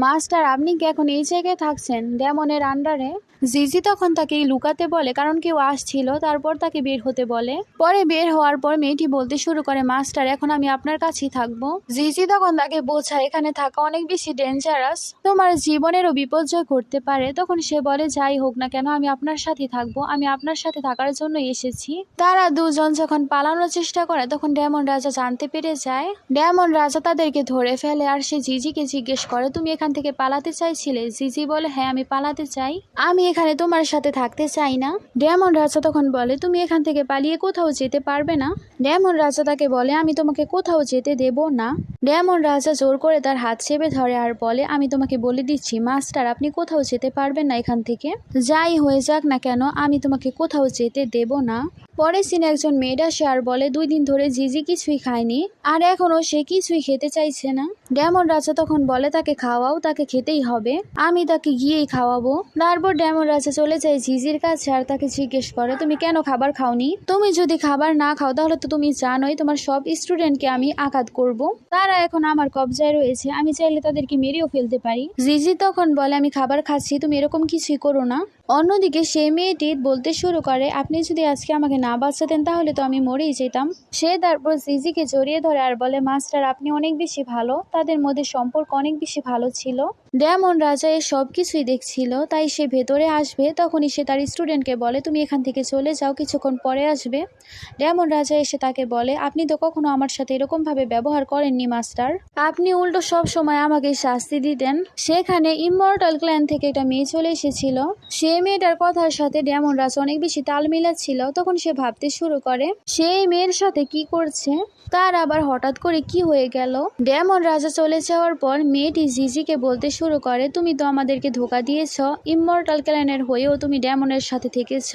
মাস্টার আপনি কি এখন এই জায়গায় থাকছেন ডেমনের আন্ডারে? জিজি তখন তাকে লুকাতে বলে কারণ কেউ আসছিল। তারপর তাকে বের হতে বলে। পরে বের হওয়ার পর মেয়েটি বলতে শুরু করে মাস্টার এখন আমি আপনার কাছেই থাকবো। জিজি তখন তাকে বোঝায় এখানে থাকা অনেক বেশি ডেঞ্জারাস, তোমার জীবনেরও বিপর্যয় ঘটতে পারে। তখন সে বলে যাই হোক না কেন আমি আপনার সাথে থাকবো, আমি আপনার সাথে থাকার জন্য এসেছি। তারা দুজন যখন পালানোর চেষ্টা করে তখন ডেমন রাজা জানতে পেরে যায়। ডেমন রাজা তাদেরকে ধরে ফেলে আর সে জিজিকে জিজ্ঞেস করে তুমি এখান থেকে পালাতে চাইছিলে? জিজি বলে হ্যাঁ আমি পালাতে চাই, আমি এখানে তোমার সাথে থাকতে চাই না। ডেমন রাজা তখন বলে তুমি এখান থেকে পালিয়ে কোথাও যেতে পারবে না। ডেমন রাজা তাকে বলে আমি তোমাকে কোথাও যেতে দেব না। ডেমন রাজা জোর করে তার হাত চেপে ধরে আর বলে আমি তোমাকে বলে দিচ্ছি মাস্টার আপনি কোথাও যেতে পারবেন না এখান থেকে, যাই হয়ে যাক না কেন আমি তোমাকে কোথাও যেতে দেব না। পরে সিনে একজন মেয়েটা আসে আর বলে 2 দিন ধরে জিজি কিছুই খায়নি আর এখনো সে কিছুই খেতে চাইছে না। ডেমন রাজা তখন বলে তাকে খাওয়াও, তাকে খেতেই হবে, আমি তাকে গিয়েই খাওয়াবো। তারপর ডেমন রাজা চলে যায় জিজির কাছে আর তাকে জিজ্ঞেস করে তুমি কেন খাবার খাওনি? তুমি যদি খাবার না খাও তাহলে তো তুমি জানোই তোমার সব স্টুডেন্টকে আমি আঘাত করব, তারা এখন আমার কবজায় রয়েছে, আমি চাইলে তাদেরকে মেরেও ফেলতে পারি। জিজি তখন বলে আমি খাবার খাচ্ছি, তুমি এরকম কিছুই করো না। অন্যদিকে সে মেয়েটি বলতে শুরু করে আপনি যদি আজকে আমাকে না বাঁচাতেন তাহলে তো আমি মরেই যেতাম। সে তারপর জিজিকে জড়িয়ে ধরে আর বলে মাস্টার আপনি অনেক বেশি ভালো, তাদের মধ্যে সম্পর্ক অনেক বেশি ভালো ছিল। ডেমন রাজা এর সব কিছুই দেখছিল, তাই সে ভেতরে আসবে। তখনই সে তার স্টুডেন্টকে বলে তুমি এখান থেকে চলে যাও, কিছুক্ষণ পরে আসবে। ডেমন রাজা এসে তাকে বলে আপনি তো কখনো আমার সাথে এরকম ভাবে ব্যবহার করেননি মাস্টার, আপনি উল্টো সব সময় আমাকে শাস্তি দিতেন। সেখানে ইমমর্টাল ক্ল্যান থেকে একটা মেয়ে চলে এসেছিল। সে মেয়েটার কথার সাথে ডেমন রাজা অনেক বেশি তাল মিলাচ্ছিল। তখন সে ভাবতে শুরু করে সেই মেয়ের সাথে কি করছে, তার আবার হঠাৎ করে কি হয়ে গেল। ডেমন রাজা চলে যাওয়ার পর মেয়েটি জিজিকে বলতে শুরু করে তুমি তো আমাদেরকে ধোকা দিয়েছ, ইমমর্টাল ক্ল্যানের হয়েও তুমি ডেমনের সাথে থেকেছ,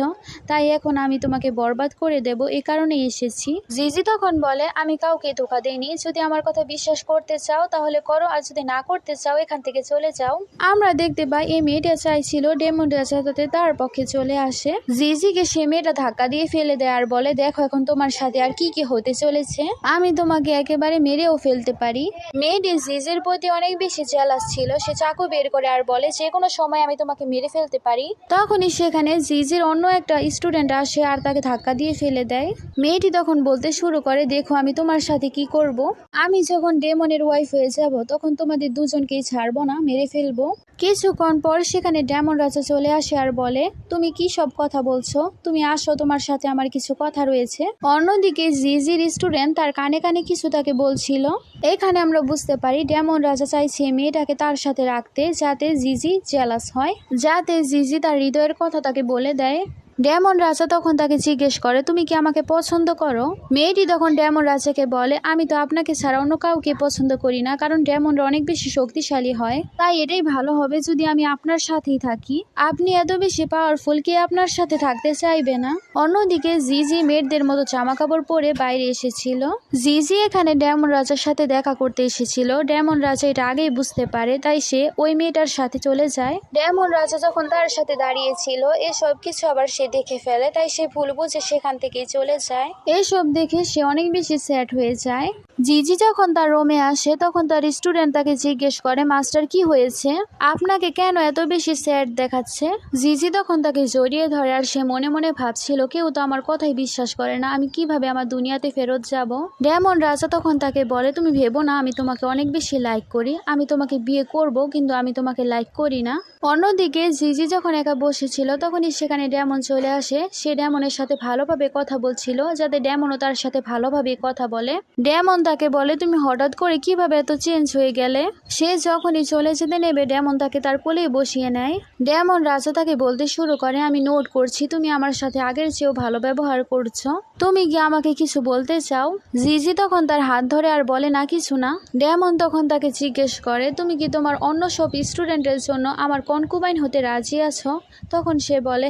তাই এখন আমি তোমাকে বরবাদ করে দেব, এ কারণে এসেছি। জিজি তখন বলে আমি কাউকে ধোকা দেইনি, যদি আমার কথা বিশ্বাস করতে চাও তাহলে করো, আর যদি না করতে চাও এখান থেকে চলে যাও। আমরা দেখতে পাই এই মেয়েটা চাইছিল ডেমন রাজা যাতে তার পক্ষে চলে আসে। জিজিকে সে মেয়েটা ধাক্কা দিয়ে ফেলে দেয় আর বলে দেখো এখন তোমার সাথে আর কি কি হতে চলেছে, আমি তোমাকে একেবারে মেরেও ফেলতে পারি। মেয়েটি জিজির প্রতি অনেক বেশি জেলাস ছিল, সে চাকু বের করে আর বলে যে কোনো সময় আমি তোমাকে মেরে ফেলতে পারি। তখনই সেখানে জিজির অন্য একটা স্টুডেন্ট আসে আর তাকে ধাক্কা দিয়ে ফেলে দেয়। মেয়েটি তখন বলতে শুরু করে দেখো আমি তোমার সাথে কি করব, আমি যখন ডেমনের ওয়াইফ হয়ে যাব তখন তোমাদের দুজনকেই ছাড়বো না, মেরে ফেলবো। কিছুক্ষণ পর সেখানে ডেমন রাজা চলে আসে আর বলে তুমি কি সব কথা বলছো, তুমি আসো তোমার সাথে আমার কিছু কথা রয়েছে। অন্যদিকে জিজির স্টুডেন্ট তার কানে কানে কিছু তাকে বলছিল। এখানে আমরা বুঝতে পারি ডেমন রাজা চাইছে মেয়েটাকে তার সাথে রাখতে যাতে জিজি জেলাস হয়, যাতে জিজি তার হৃদয়ের কথা তাকে বলে দেয়। ডেমন রাজা তখন তাকে জিজ্ঞেস করে তুমি কি আমাকে পছন্দ করো? মেয়েটি তখন ডেমন রাজাকে বলে আমি তো আপনাকে ছাড়া অন্য কাউকে পছন্দ করি না, কারণ ডেমনরা অনেক বেশি শক্তিশালী হয়, তাই এটাই ভালো হবে যদি আমি আপনার সাথেই থাকি, আপনি এত বেশি পাওয়ারফুল, কে আপনার সাথে থাকতে চাইবে না। অন্যদিকে জিজি মেয়েদের মতো জামা কাপড় পরে বাইরে এসেছিল। জিজি এখানে ডেমন রাজার সাথে দেখা করতে এসেছিল। ডেমন রাজা এটা আগেই বুঝতে পারে, তাই সে ওই মেয়েটার সাথে চলে যায়। ডেমন রাজা যখন তার সাথে দাঁড়িয়েছিল এসব কিছু আবার সে দেখে ফেলে, তাই সে ভুল বুঝে সেখান থেকে চলে যায়। এসব দেখে সে অনেক বেশি স্যাড হয়ে যায়। জিজি যখন তার রুমে আসে তখন তার স্টুডেন্ট তাকে জিজ্ঞেস করে মাস্টার কি হয়েছে, আপনাকে কেন এত বেশি স্যাড দেখাচ্ছে? জিজি তখন তাকে জড়িয়ে ধরে আর সে মনে মনে ভাবছিল কেউ তো আমার কথাই বিশ্বাস করে না, আমি কিভাবে আমার দুনিয়াতে ফেরত যাব। ডেমন রাজা তখন তাকে বলে তুমি ভেবো না আমি তোমাকে অনেক বেশি লাইক করি, আমি তোমাকে বিয়ে করব কিন্তু আমি তোমাকে লাইক করি না। অন্যদিকে জিজি যখন একা বসেছিল তখনই সেখানে ডেমন চলে চলে আসে। সে ডেমনের সাথে ভালোভাবে কথা বলছিল যাতে ডেমনও তার সাথে ভালোভাবে কথা বলে। ডেমন তাকে বলে তুমি হঠাৎ করে কিভাবে এত চেঞ্জ হয়ে গেলে। সে যখনই চলে যেতে নেবে ডেমন তাকে তার কোলেই বসিয়ে নেয়। ডেমন রাজা তাকে বলতে শুরু করে আমি নোট করছি তুমি আমার সাথে আগের চেয়েও ভালো ব্যবহার করছো, তুমি কি আমাকে কিছু বলতে চাও? জিজি তখন তার হাত ধরে আর বলে না কিছু না। ডেমন তখন তাকে জিজ্ঞেস করে তুমি কি তোমার অন্য সব স্টুডেন্টের জন্য আমার কনকুবাইন হতে রাজি আছো? তখন সে বলে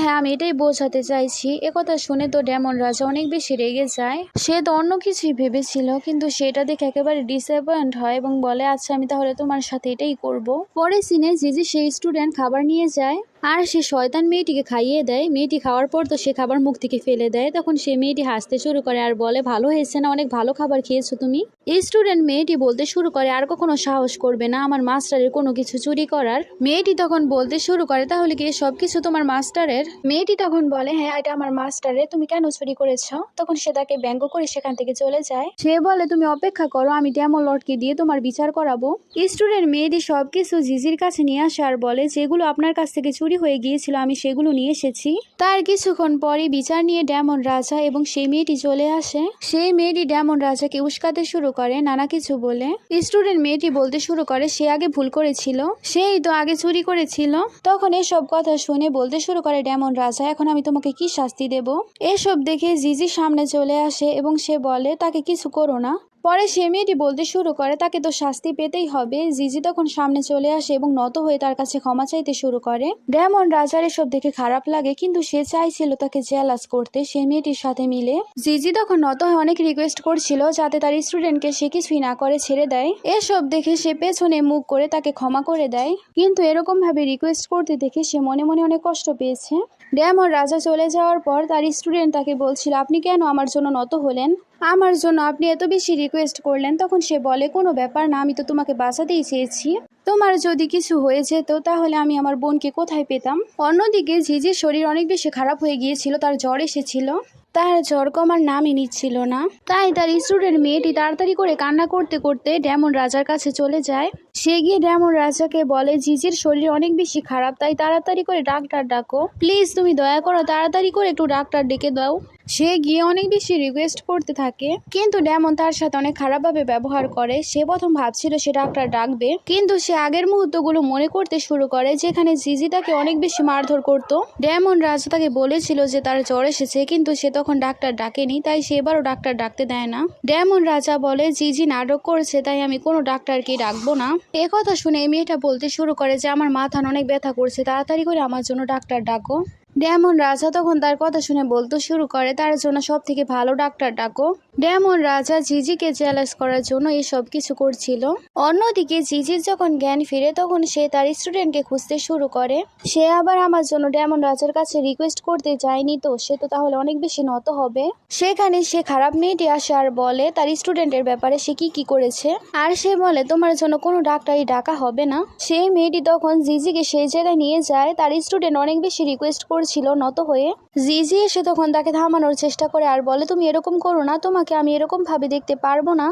হ্যাঁ আমি এটাই বোঝাতে চাইছি। একথা শুনে তো ডেমন রাজা অনেক বেশি রেগে যায়। সে তো অন্য কিছুই ভেবেছিল কিন্তু সেটা দেখে একেবারে ডিসঅ্যাপয়েন্ট হয় এবং বলে আচ্ছা আমি তাহলে তোমার সাথে এটাই করব। পরে সিনে জিজি সেই স্টুডেন্ট খাবার নিয়ে যায় আর সে শয়তান মেয়েটিকে খাইয়ে দেয়। মেয়েটি খাওয়ার পর তো সে খাবার মুখ থেকে ফেলে দেয়। তখন সে মেয়েটি হাসতে শুরু করে আর বলে ভালো হয়েছে না, অনেক ভালো খাবার খেয়েছো তুমি। এই স্টুডেন্ট মেয়েটি বলতে শুরু করে আর কখনো সাহস করবে না আমার মাস্টারের কোনো কিছু চুরি করার। মেয়েটি তখন বলতে শুরু করে তাহলে কি সবকিছু তোমার মাস্টারের? মেয়েটি তখন বলে হ্যাঁ এটা আমার মাস্টারের, তুমি কেন চুরি করেছো? তখন সে তাকে ব্যঙ্গ করে সেখান থেকে চলে যায়। সে বলে তুমি অপেক্ষা করো, আমি ডেমন লর্ডকে দিয়ে তোমার বিচার করাবো। স্টুডেন্ট মেয়েটি সবকিছু জিজির কাছে নিয়ে আসে আর বলে যেগুলো আপনার কাছ থেকে চুরি হয়ে গিয়েছিল আমি সেগুলো নিয়ে এসেছি। তার কিছুক্ষণ পরে বিচার নিয়ে ডেমন রাজা এবং সেই মেয়েটি চলে আসে। সেই মেয়েটি ডেমন রাজাকে উস্কাতে শুরু করে নানা কিছু বলে। স্টুডেন্ট মেয়েটি বলতে শুরু করে সে আগে ভুল করেছিল, সেই তো আগে চুরি করেছিল। তখন এসব কথা শুনে বলতে শুরু করে ডেমন রাজা এখন আমি তোমাকে কি শাস্তি দেব? এসব দেখে জিজি সামনে চলে আসে এবং সে বলে তাকে কিছু করো না। পরে সে মেয়েটি বলতে শুরু করে তাকে তো শাস্তি পেতেই হবে। জিজি তখন সামনে চলে আসে এবং নত হয়ে তার কাছে ক্ষমা চাইতে শুরু করে। ডেমন রাজার এসব দেখে খারাপ লাগে কিন্তু সে চাইছিল তাকে জেলাস করতে সে মেয়েটির সাথে মিলে। জিজি তখন নত হয়ে অনেক রিকোয়েস্ট করছিল যাতে তার স্টুডেন্টকে সে কিছুই না করে ছেড়ে দেয়। এসব দেখে সে পেছনে মুখ করে তাকে ক্ষমা করে দেয় কিন্তু এরকম ভাবে রিকোয়েস্ট করতে দেখে সে মনে মনে অনেক কষ্ট পেয়েছে। ডেমন রাজা চলে যাওয়ার পর তার স্টুডেন্ট তাকে বলছিল আপনি কেন আমার জন্য নত হলেন, আমার জন্য আপনি এত বেশি রিকোয়েস্ট করলেন। তখন সে বলে কোনো ব্যাপার না, আমি তো তোমাকে বাঁচাতেই চেয়েছি, তোমার যদি কিছু হয়ে যেত তাহলে আমি আমার বোনকে কোথায় পেতাম। অন্যদিকে জিজির শরীর অনেক বেশি খারাপ হয়ে গিয়েছিল, তার জ্বর এসেছিল, তার জ্বর কমার নামই নিচ্ছিল না। তাই তার স্টুডেন্ট মেয়েটি তাড়াতাড়ি করে কান্না করতে করতে ডেমন রাজার কাছে চলে যায়। সে গিয়ে ডেমন রাজাকে বলে জিজির শরীর অনেক বেশি খারাপ তাই তাড়াতাড়ি করে ডাক্তার ডাকো, প্লিজ তুমি দয়া করো তাড়াতাড়ি করে একটু ডাক্তার ডেকে দাও। সে গিয়ে অনেক বেশি রিকোয়েস্ট করতে থাকে কিন্তু ডেমন তার সাথে অনেক খারাপভাবে ব্যবহার করে। সে প্রথম ভাবছিল সে ডাক্তার ডাকবে কিন্তু সে আগের মুহূর্তগুলো মনে করতে শুরু করে যেখানে জিজি তাকে অনেক বেশি মারধর করতো। ডেমন রাজা তাকে বলেছিল যে তার জ্বর এসেছে কিন্তু সে তখন ডাক্তার ডাকেনি তাই সে এবারও ডাক্তার ডাকতে দেয় না। ডেমন রাজা বলে জিজি নাটক করছে তাই আমি কোনো ডাক্তারকে ডাকবো না। এ কথা শুনে এই মেয়েটা বলতে শুরু করে যে আমার মাথা অনেক ব্যথা করছে, তাড়াতাড়ি করে আমার জন্য ডাক্তার ডাকো। ডেমন রাজা তখন তার কথা শুনে বলতে শুরু করে তার জন্য সব থেকে ভালো ডাক্তার ডাকো। ডেমন রাজা জিজিকে জেলাস করার জন্য এসব কিছু করছিল। অন্যদিকে জিজির যখন জ্ঞান ফিরে তখন সে তার স্টুডেন্টকে খুঁজতে শুরু করে। সে আবার আমার জন্য ডেমন রাজার কাছে রিকোয়েস্ট করতে যায়নি তো সে তো তাহলে অনেক বেশি নত হবে। সেখানে সে খারাপ মেয়েটি আসে আর বলে তার স্টুডেন্টের ব্যাপারে সে কি করেছে আর সে বলে তোমার জন্য কোনো ডাক্তারই ডাকা হবে না। সেই মেয়েটি তখন জিজিকে সেই জায়গায় নিয়ে যায়। তার স্টুডেন্ট অনেক বেশি রিকোয়েস্ট ছিল নত হয়ে। জিজি এসে তখন তাকে থামানোর চেষ্টা করে আর বলে তুমি এরকম করো না, তোমাকে আমি এরকম ভাবে দেখতে পারবো না।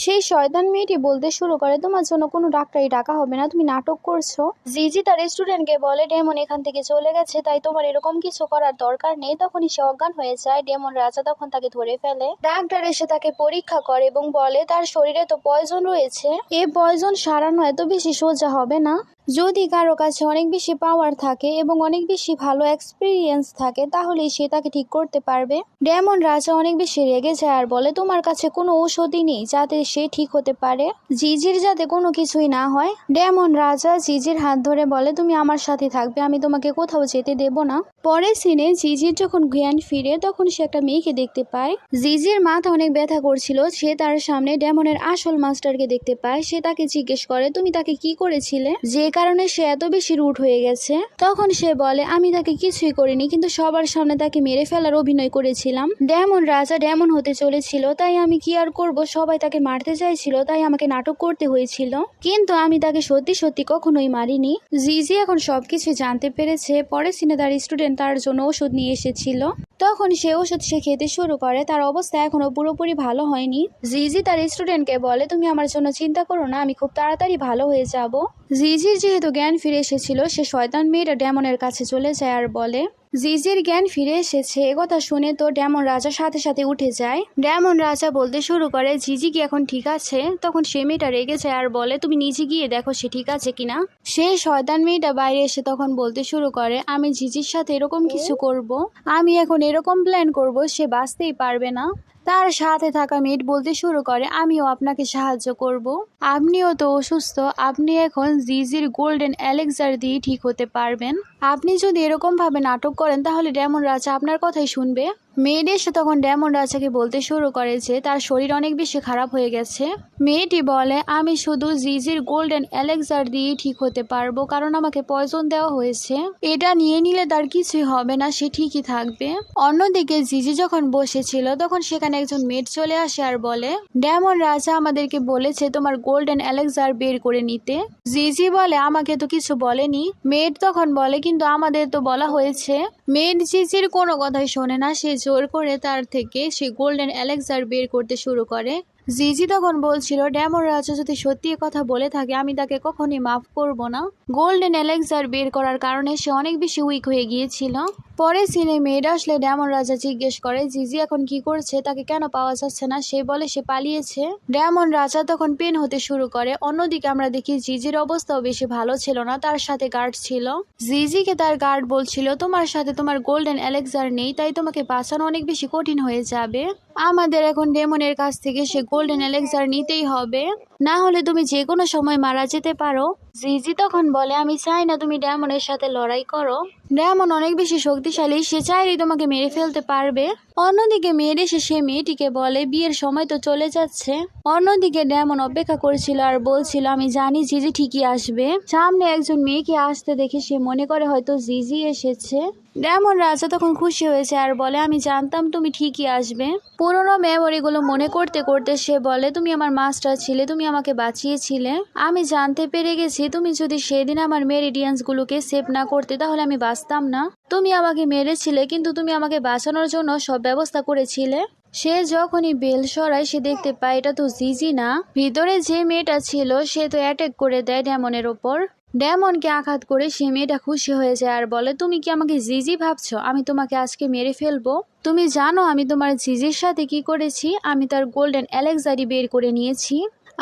সেই শয়তান মেয়েটি বলতে শুরু করে তোমার জন্য কোনো ডাক্তারই ডাকা হবে না, তুমি নাটক করছো। জিজি তার স্টুডেন্টকে বলে ডেমন এখান থেকে চলে গেছে তাই তোমার এরকম কিছু করার দরকার নেই। তখনই সে অজ্ঞান হয়ে যায়। ডেমন রাজা তখন তাকে ধরে ফেলে। ডাক্তার এসে তাকে পরীক্ষা করে এবং বলে তার শরীরে তো পয়জন রয়েছে, এ পয়জন সারানো এত বেশি সোজা হবে না। যদি কারো কাছে অনেক বেশি পাওয়ার থাকে এবং অনেক বেশি ভালো এক্সপিরিয়েন্স থাকে তাহলেই সে তাকে ঠিক করতে পারবে। ডেমন রাজা অনেক বেশি রেগে যায় আর বলে তোমার কাছে কোনো ঔষধই নেই যাতে সে ঠিক হতে পারে, জিজির যাতে কোনো কিছুই না হয়। ডেমন রাজা জিজির হাত ধরে বলে তুমি আমার সাথে থাকবে, আমি তোমাকে কোথাও যেতে দেব না। পরের সিনে জিজির যখন জ্ঞান ফিরে তখন সে একটা মেয়েকে দেখতে পায়। জিজির মাথা অনেক ব্যথা করছিল, সে তার সামনে ডেমনের আসল মাস্টারকে দেখতে পায়। সে তাকে জিজ্ঞেস করে তুমি তাকে কি করেছিলে যে কারণে সে এত বেশি রুড হয়ে গেছে। তখন সে বলে আমি তাকে কিছুই করিনি কিন্তু সবার সামনে তাকে মেরে ফেলার অভিনয় করেছিলাম। ডেমন রাজা ডেমন হতে চলেছিল তাই আমি কি আর করব, সবাই তাকে মারতে চাইছিল তাই আমাকে নাটক করতে হয়েছিল কিন্তু আমি তাকে সত্যি সত্যি কখনোই মারিনি। জিজি এখন সবকিছু জানতে পেরেছে। পরে সিনে তার স্টুডেন্ট তার জন্য ওষুধ নিয়ে এসেছিল, তখন সে ওষুধ সে খেতে শুরু করে। তার অবস্থা এখনো পুরোপুরি ভালো হয়নি। জিজি তার স্টুডেন্টকে বলে তুমি আমার জন্য চিন্তা করো না, আমি খুব তাড়াতাড়ি ভালো হয়ে যাব। জিজির যেহেতু জ্ঞান ফিরে এসেছিল সে শয়তান মেয়েটা ডেমনের কাছে চলে যায় আর বলে জিজির জ্ঞান ফিরে এসেছে। একথা শুনে তো ডেমন রাজার সাথে সাথে উঠে যায়। ডেমন রাজা বলতে শুরু করে, জিজি কি এখন ঠিক আছে? তখন সে মেয়েটা রেগে যায় আর বলে, তুমি নিজে গিয়ে দেখো সে ঠিক আছে কিনা। সেই শয়তান মেয়েটা বাইরে এসে তখন বলতে শুরু করে, আমি জিজির সাথে এরকম কিছু করব, আমি এখন এরকম প্ল্যান করব সে বাঁচতেই পারবে না। তার সাথে থাকা মেট বলতে শুরু করে, আমিও আপনাকে সাহায্য করব, আপনিও তো অসুস্থ, আপনি এখন জিজির গোল্ডেন এলেক্সার দিয়ে ঠিক হতে পারবেন। আপনি যদি এরকম ভাবে নাটক করেন তাহলে ডেমন রাজা আপনার কথাই শুনবে। মেয়েটি এসে তখন ডেমন রাজাকে বলতে শুরু করে যে তার শরীর অনেক বেশি খারাপ হয়ে গেছে। মেয়েটি বলে, আমি শুধু জিজির গোল্ডেন এলেক্সার দিয়ে ঠিক হতে পারবো, কারণ আমাকে পয়জন দেওয়া হয়েছে, এটা নিয়ে নিলে তার কিছুই হবে না, সে ঠিকই থাকবে। অন্যদিকে জিজি যখন বসেছিল তখন সেখানে একজন মেয়েট চলে আসে আর বলে, ডেমন রাজা আমাদেরকে বলেছে তোমার গোল্ডেন এলেক্সার বের করে নিতে। জিজি বলে, আমাকে তো কিছু বলেনি। মেয়েট তখন বলে, কিন্তু আমাদের তো বলা হয়েছে। মেয়েট জিজির কোনো কথাই শোনে না, সে জোর করে তার থেকে সে গোল্ডেন এলেক্সার বের করতে শুরু করে। জিজি তখন বলছিল, ডেমন রাজা যদি সত্যি কথা বলে থাকে আমি তাকে কখনই মাফ করব না। গোল্ডেন এলেক্সার বের করার কারণে সে অনেক বেশি উইক হয়ে গিয়েছিল। পরে সিনে মেয়েটা আসলে ডেমন রাজা জিজ্ঞেস করে জিজি এখন কি করছে, তাকে কেন পাওয়া যাচ্ছে না। সে বলে সে পালিয়েছে। ডেমন রাজা তখন পেন হতে শুরু করে। অন্যদিকে আমরা দেখি জিজির অবস্থাও বেশি ভালো ছিল না, তার সাথে গার্ড ছিল। জিজিকে তার গার্ড বলছিল, তোমার সাথে তোমার গোল্ডেন এলেক্সার নেই, তাই তোমাকে বাঁচানো অনেক বেশি কঠিন হয়ে যাবে। আমাদের এখন ডেমনের কাছ থেকে সে গোল্ডেন এলেক্সার নিতেই হবে, না হলে তুমি যে কোনো সময় মারা যেতে পারো। জিজি তখন বলে, আমি চাই না তুমি ডেমনের সাথে লড়াই করো, ডেমন অনেক বেশি শক্তিশালী, সে চাইলেই তোমাকে মেরে ফেলতে পারবে। অন্যদিকে মেয়ের এসে সে মেয়েটিকে বলে, বিয়ের সময় তো চলে যাচ্ছে। অন্যদিকে ডেমন অপেক্ষা করেছিল আর বলছিল, আমি জানি জিজি ঠিকই আসবে। সামনে একজন মেয়েকে আসতে দেখে সে মনে করে হয়তো জিজি এসেছে। ডেমন রাজা তখন খুশি হয়েছে আর বলে, আমি জানতাম তুমি ঠিকই আসবে। পুরোনো মেমোরিগুলো মনে করতে করতে সে বলে, তুমি আমার মাস্টার ছিলে, তুমি আমাকে বাঁচিয়েছিলে। আমি জানতে পেরে গেছি তুমি যদি সেদিন আমার মেরিডিয়ান্স গুলোকে সেভ না করতে তাহলে আমি বাঁচতাম না। তুমি আমাকে মেরেছিলে, কিন্তু তুমি আমাকে বাঁচানোর জন্য সব ব্যবস্থা করেছিলে। সে যখনই বেল সরায় সে দেখতে পায় এটা তো জিজি না, ভিতরে যে মেয়েটা ছিল সে তো অ্যাটাক করে দেয় ডেমনের ওপর। ডেমনকে আঘাত করে সে মেয়েটা খুশি হয়ে যায় আর বলে, তুমি কি আমাকে জিজি ভাবছো? আমি তোমাকে আজকে মেরে ফেলবো। তুমি জানো আমি তোমার জিজির সাথে কি করেছি? আমি তার গোল্ডেন এলেক্সারি বের করে নিয়েছি,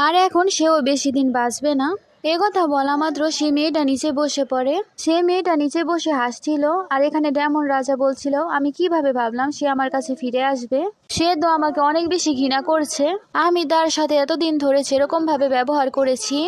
আর এখন সেও বেশি দিন বাঁচবে না। একথা বলা মাত্র সে মেয়েটা নিচে বসে পড়ে। সে মেয়েটা নিচে বসে হাসছিল। আর এখানে ডেমন রাজা বলছিল, আমি কিভাবে ভাবলাম সে আমার কাছে ফিরে আসবে, সে তো আমাকে অনেক বেশি ঘৃণা করছে। আমি তার সাথে এতদিন ধরে সেরকম ভাবে ব্যবহার করেছি,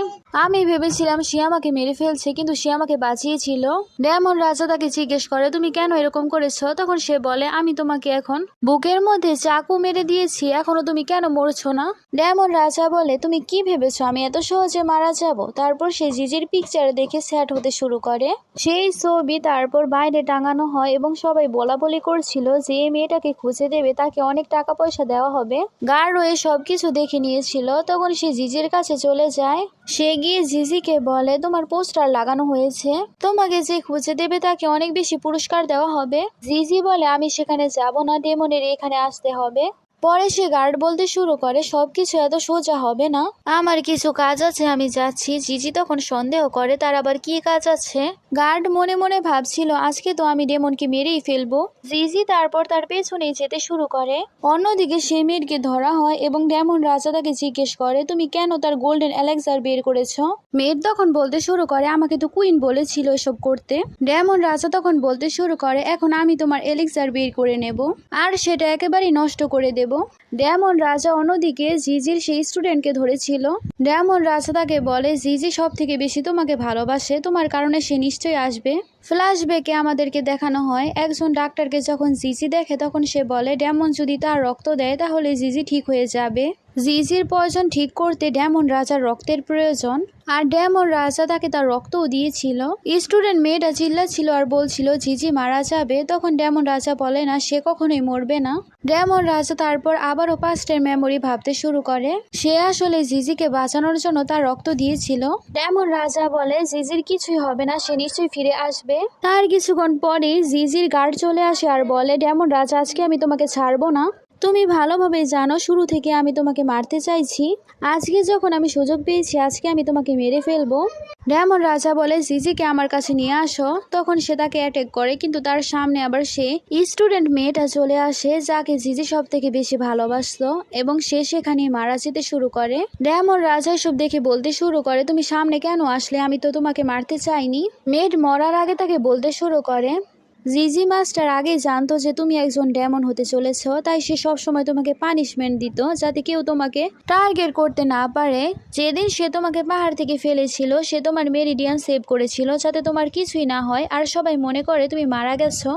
আমি ভেবেছিলাম সে আমাকে মেরে ফেলছে, কিন্তু সে আমাকে বাঁচিয়েছিল। ডেমন রাজা তাকে জিজ্ঞেস করে, তুমি কেন এরকম করেছো? তখন সে বলে, আমি তোমাকে এখন বুকের মধ্যে চাকু মেরে দিয়েছি, এখনো তুমি কেন মরছো না? ডেমন রাজা বলে, তুমি কি ভেবেছো আমি এত সহজে মারা যাব? তারপর সে জিজির পিকচার দেখে স্যাড হতে শুরু করে। সেই ছবি তারপর বাইরে টাঙানো হয় এবং সবাই বলা বলি করছিল যে এই মেয়েটাকে খুঁজে দেবে তাকে অনেক টাকা পয়সা দেওয়া হবে। গার্ড হয়ে সবকিছু দেখে নিয়েছিল। তখন সে জিজির কাছে চলে যায়। সে গিয়ে জিজিকে বলে, তোমার পোস্টার লাগানো হয়েছে, তোমাকে যে খুঁজে দেবে তাকে অনেক বেশি পুরস্কার দেওয়া হবে। জিজি বলে, আমি সেখানে যাব না, ডেমনের এখানে আসতে হবে। পরে সে গার্ড বলতে শুরু করে, সবকিছু এত সোজা হবে না, আমার কিছু কাজ আছে, আমি যাচ্ছি। জিজি তখন সন্দেহ করে তার আবার কি কাজ আছে। গার্ড মনে মনে ভাবছিল, আজকে তো আমি ডেমনকে মেরেই ফেলবো। জিজি তারপর তার পেছনেই যেতে শুরু করে। অন্যদিকে সে মেয়েকে ধরা হয় এবং ডেমন রাজা তাকে জিজ্ঞেস করে, তুমি কেন তার গোল্ডেন এলেক্সার বের করেছো? মেয়ের তখন বলতে শুরু করে, আমাকে তো কুইন বলেছিল এসব করতে। ডেমন রাজা তখন বলতে শুরু করে, এখন আমি তোমার এলেক্সার বের করে নেব আর সেটা একেবারেই নষ্ট করে দেব। ডেমন রাজা অন্যদিকে জিজির সেই স্টুডেন্টকে ধরেছিল। ডেমন রাজা তাকে বলে, জিজি সব থেকে বেশি তোমাকে ভালোবাসে, তোমার কারণে সে নিশ্চয়ই আসবে। ফ্ল্যাশব্যাকে আমাদেরকে দেখানো হয় একজন ডাক্তারকে যখন জিজি দেখে তখন সে বলে, ডেমন যদি তার রক্ত দেয় তাহলে জিজি ঠিক হয়ে যাবে। জিজির পয়জন ঠিক করতে ডেমন রাজার রক্তের প্রয়োজন, আর ডেমন রাজা তাকে তার রক্তও দিয়েছিল। স্টুডেন্ট মেয়েটা চিল্লাচ্ছিল আর বলছিল জিজি মারা যাবে। তখন ডেমন রাজা বলে, না, সে কখনোই মরবে না। ডেমন রাজা তারপর আবারও পাস্টের মেমোরি ভাবতে শুরু করে। সে আসলে জিজিকে বাঁচানোর জন্য তার রক্ত দিয়েছিল। ডেমন রাজা বলে, জিজির কিছুই হবে না, সে নিশ্চয়ই ফিরে আসবে। তার কিছুক্ষণ পরে জিজির গার্ড চলে আসে আর বলে, ডেমন রাজা আজকে আমি তোমাকে ছাড়বো না। তুমি ভালোভাবে জানো শুরু থেকে আমি তোমাকে মারতে চাইছি। আজকে যখন আমি সুযোগ পেয়েছি আজকে আমি তোমাকে মেরে ফেলবো। ডায়মন্ড রাজা বলে জিজিকে আমার কাছে নিয়ে আসো। তখন সে তাকে অ্যাটাক করে, কিন্তু তার সামনে আবার সে স্টুডেন্ট মেয়েটা চলে আসে যাকে জিজি সব থেকে বেশি ভালোবাসতো, এবং সে সেখানে মারা যেতে শুরু করে। ডায়মন্ড রাজা সব দেখে বলতে শুরু করে, তুমি সামনে কেন আসলে? আমি তো তোমাকে মারতে চাইনি। মেড মরার আগে তাকে বলতে শুরু করে, জিজি মাস্টার আগেই জানতো যে তুমি একজন ডেমন হতে চলেছ, তাই সে সবসময় তোমাকে পানিশমেন্ট দিত যাতে কেউ তোমাকে টার্গেট করতে না পারে। যেদিন সে তোমাকে পাহাড় থেকে ফেলেছিল সে তোমার মেরিডিয়ান সেভ করেছিল যাতে তোমার কিছুই না হয়, আর সবাই মনে করে তুমি মারা গেছো।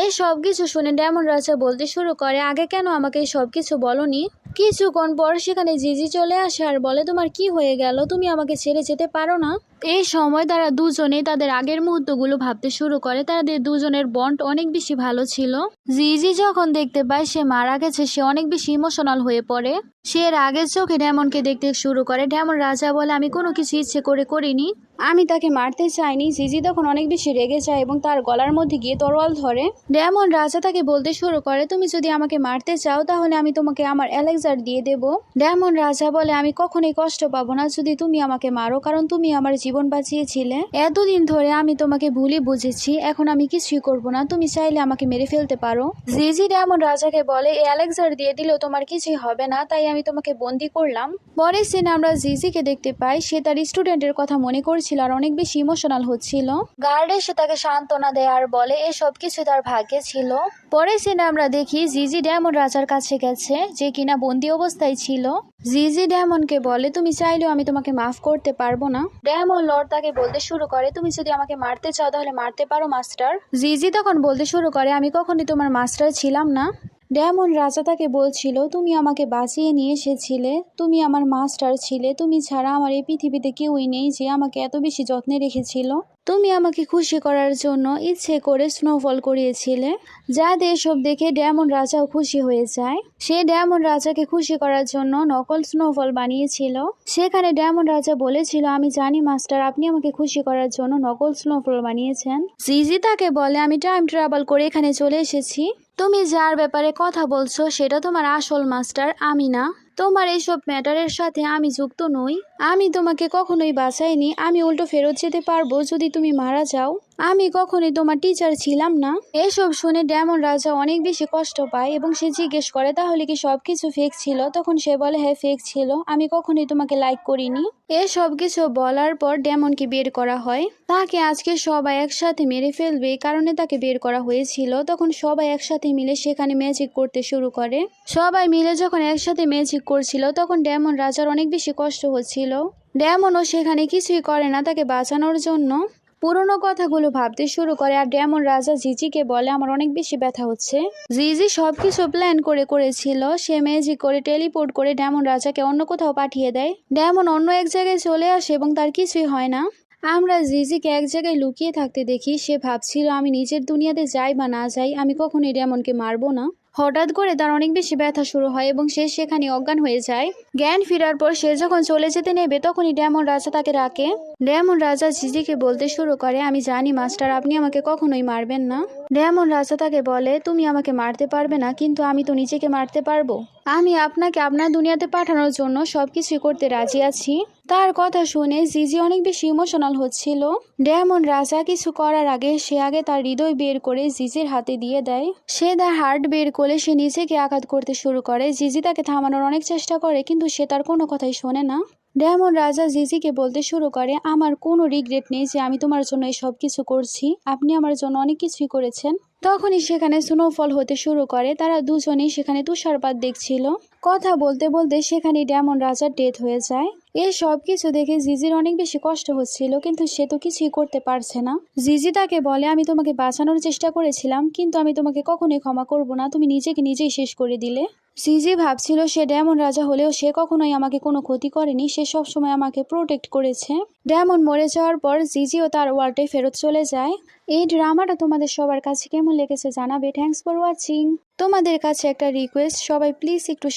এই সব কিছু শুনে ডায়মন্ড রাজা বলতে শুরু করে, আগে কেন আমাকে এই সব কিছু বলনি? কিছুক্ষণ পর সেখানে জিজি চলে আসে আর বলে, তোমার কি হয়ে গেল? তুমি আমাকে ছেড়ে যেতে পারো না? এই সময় তারা দুজনেই তাদের আগের মুহূর্তগুলো ভাবতে শুরু করে। তাদের দুজনের বন্ড অনেক বেশি ভালো ছিল। জিজি যখন দেখতে পায় সে মারা গেছে সে অনেক বেশি ইমোশনাল হয়ে পড়ে। সে আগের চোখে ডেমনকে দেখতে শুরু করে। ডেমন রাজা বলে, আমি কোনো কিছু ইচ্ছে করে করিনি, আমি তাকে মারতে চাইনি। জিজি তখন অনেক বেশি রেগে যায় এবং তার গলার মধ্যে গিয়ে তরোয়াল ধরে। ডেমন রাজা তাকে বলতে শুরু করে, তুমি যদি আমাকে মারতে চাও তাহলে আমি তোমাকে আমার এলেক্সার দিয়ে দেব। ডেমন রাজা বলে, আমি কখনোই কষ্ট পাবো না যদি তুমি আমাকে মারো, কারণ তুমি আমার জীবন বাঁচিয়েছিলে। এতদিন ধরে আমি তোমাকে ভুলই বুঝেছি, এখন আমি কিছুই করব না, তুমি চাইলে আমাকে মেরে ফেলতে পারো। জিজি ডেমন রাজাকে বলে, এই এলেক্সার দিয়ে দিলেও তোমার কিছুই হবে না, তাই আমি তোমাকে বন্দি করলাম। পরের সিনে আমরা জিজিকে দেখতে পাই, সে তার স্টুডেন্টের কথা মনে করছিল আর অনেক বেশি ইমোশনাল হচ্ছিল। গার্ড এসে তাকে সান্ত্বনা দেয় আর বলে এই সব কিছু তার ভাগ্যে ছিল। পরের সিনে আমরা দেখি জিজি ডেমন রাজার কাছে গেছে, যে কিনা বন্দি অবস্থায় ছিল। জিজি ডেমনকে বলে, তুমি চাইলেও আমি তোমাকে মাফ করতে পারবো না। ডেমন লর্ড তাকে বলতে শুরু করে, তুমি যদি আমাকে মারতে চাও তাহলে মারতে পারো মাস্টার। জিজি তখন বলতে শুরু করে, আমি কখনোই তোমার মাস্টার ছিলাম না। ডেমন রাজা তাকে বলছিল, তুমি আমাকে বাঁচিয়ে নিয়ে এসেছিলে, তুমি আমার মাস্টার ছিলে, তুমি ছাড়া আমার এই পৃথিবীতে কেউই নেই যে আমাকে এত বেশি যত্নে রেখেছিল। তুমি আমাকে খুশি করার জন্য ইচ্ছে করে স্নোফল করিয়েছিলে। যাতে এসব দেখে ডেমন রাজাও খুশি হয়ে যায়। সে ডেমন রাজাকে খুশি করার জন্য নকল স্নোফল বানিয়েছিল। সেখানে ডেমন রাজা বলেছিল, আমি জানি মাস্টার, আপনি আমাকে খুশি করার জন্য নকল স্নোফল বানিয়েছেন। জিজি তাকে বলে, আমি টাইম ট্রাভেল করে এখানে চলে এসেছি। তুমি যার ব্যাপারে কথা বলছো সেটা তোমার আসল মাস্টার, আমি না। তোমার এইসব ম্যাটারের সাথে আমি যুক্ত নই। আমি তোমাকে কখনোই বাঁচাইনি, আমি উল্টো ফেরত যেতে পারবো যদি তুমি মারা যাও। আমি কখনোই তোমার টিচার ছিলাম না। এসব শুনে ডেমন রাজা অনেক বেশি কষ্ট পায় এবং সে জিজ্ঞেস করে, তাহলে কি সবকিছু ফেক ছিল? তখন সে বলে, হ্যাঁ ফেক ছিল, আমি কখনোই তোমাকে লাইক করিনি। এসব কিছু বলার পর ডেমনকে বের করা হয়। তাকে আজকে সবাই একসাথে মেরে ফেলবে এই কারণে তাকে বের করা হয়েছিল। তখন সবাই একসাথে মিলে সেখানে ম্যাজিক করতে শুরু করে। সবাই মিলে যখন একসাথে ম্যাজিক করছিল তখন ডেমন রাজার অনেক বেশি কষ্ট হচ্ছিল। ডেমনও সেখানে কিছুই করে না তাকে বাঁচানোর জন্য। পুরোনো কথাগুলো ভাবতে শুরু করে আর ডেমন রাজা জিজিকে বলে, আমার অনেক বেশি ব্যথা হচ্ছে। জিজি সবকিছু প্ল্যান করেছিল। সে ম্যাজিক করে টেলিপোর্ট করে ডেমন রাজাকে অন্য কোথাও পাঠিয়ে দেয়। ডেমন অন্য এক জায়গায় চলে আসে এবং তার কিছুই হয় না। আমরা জিজিকে এক জায়গায় লুকিয়ে থাকতে দেখি। সে ভাবছিল, আমি নিজের দুনিয়াতে যাই বা না যাই, আমি কখনোই ডেমনকে মারবো না। হঠাৎ করে তার অনেক বেশি ব্যথা শুরু হয় এবং সে সেখানে অজ্ঞান হয়ে যায়। জ্ঞান ফেরার পর সে যখন চলে যেতে নেবে তখনই ডেমন রাজা তাকে ডাকে। ডেমন রাজা জিজিকে বলতে শুরু করে, আমি জানি মাস্টার, আপনি আমাকে কখনোই মারবেন না। ডেমন রাজা তাকে বলে, তুমি আমাকে মারতে পারবে না, কিন্তু আমি তো নিজেকে মারতে পারবো। আমি আপনাকে আপনার দুনিয়াতে পাঠানোর জন্য সবকিছু করতে রাজি আছি। তার কথা শুনে জিজি অনেক বেশি ইমোশনাল হচ্ছিল। ডেমন রাজা কিছু করার আগে সে আগে তার হৃদয় বের করে জিজির হাতে দিয়ে দেয়। সে তার হার্ট বের করে সে নিজেকে আঘাত করতে শুরু করে। জিজি তাকে থামানোর অনেক চেষ্টা করে কিন্তু সে তার কোনো কথাই শোনে না। ডেমন রাজা জিজিকে বলতে শুরু করে, আমার কোনো রিগ্রেট নেই যে আমি তোমার জন্য এই সব কিছু করছি, আপনি আমার জন্য অনেক কিছুই করেছেন। তখনই সেখানে স্নোফল হতে শুরু করে। তারা দুজনেই সেখানে তুষারপাত দেখছিল। কথা বলতে বলতে সেখানে ডেমন রাজার ডেথ হয়ে যায়। এই সব কিছু দেখে জিজির অনেক বেশি কষ্ট হচ্ছিল, কিন্তু সে তো কিছুই করতে পারছে না। জিজি তাকে বলে, আমি তোমাকে বাঁচানোর চেষ্টা করেছিলাম, কিন্তু আমি তোমাকে কখনোই ক্ষমা করব না, তুমি নিজেকে নিজেই শেষ করে দিলে। জিজি ভাবছিল সে ডেমন রাজা হলেও সে কখনোই আমাকে কোনো ক্ষতি করেনি, সে সবসময় আমাকে প্রোটেক্ট করেছে। ডেমন মরে যাওয়ার পর জিজিও তার ওয়ার্ল্ডে ফেরত চলে যায়। এই ড্রামাটা তোমাদের সবার কাছে কেমন লেগেছে জানাবে। Thanks for watching. তোমাদের কাছে একটা রিকোয়েস্ট, সবাই প্লিজ একটু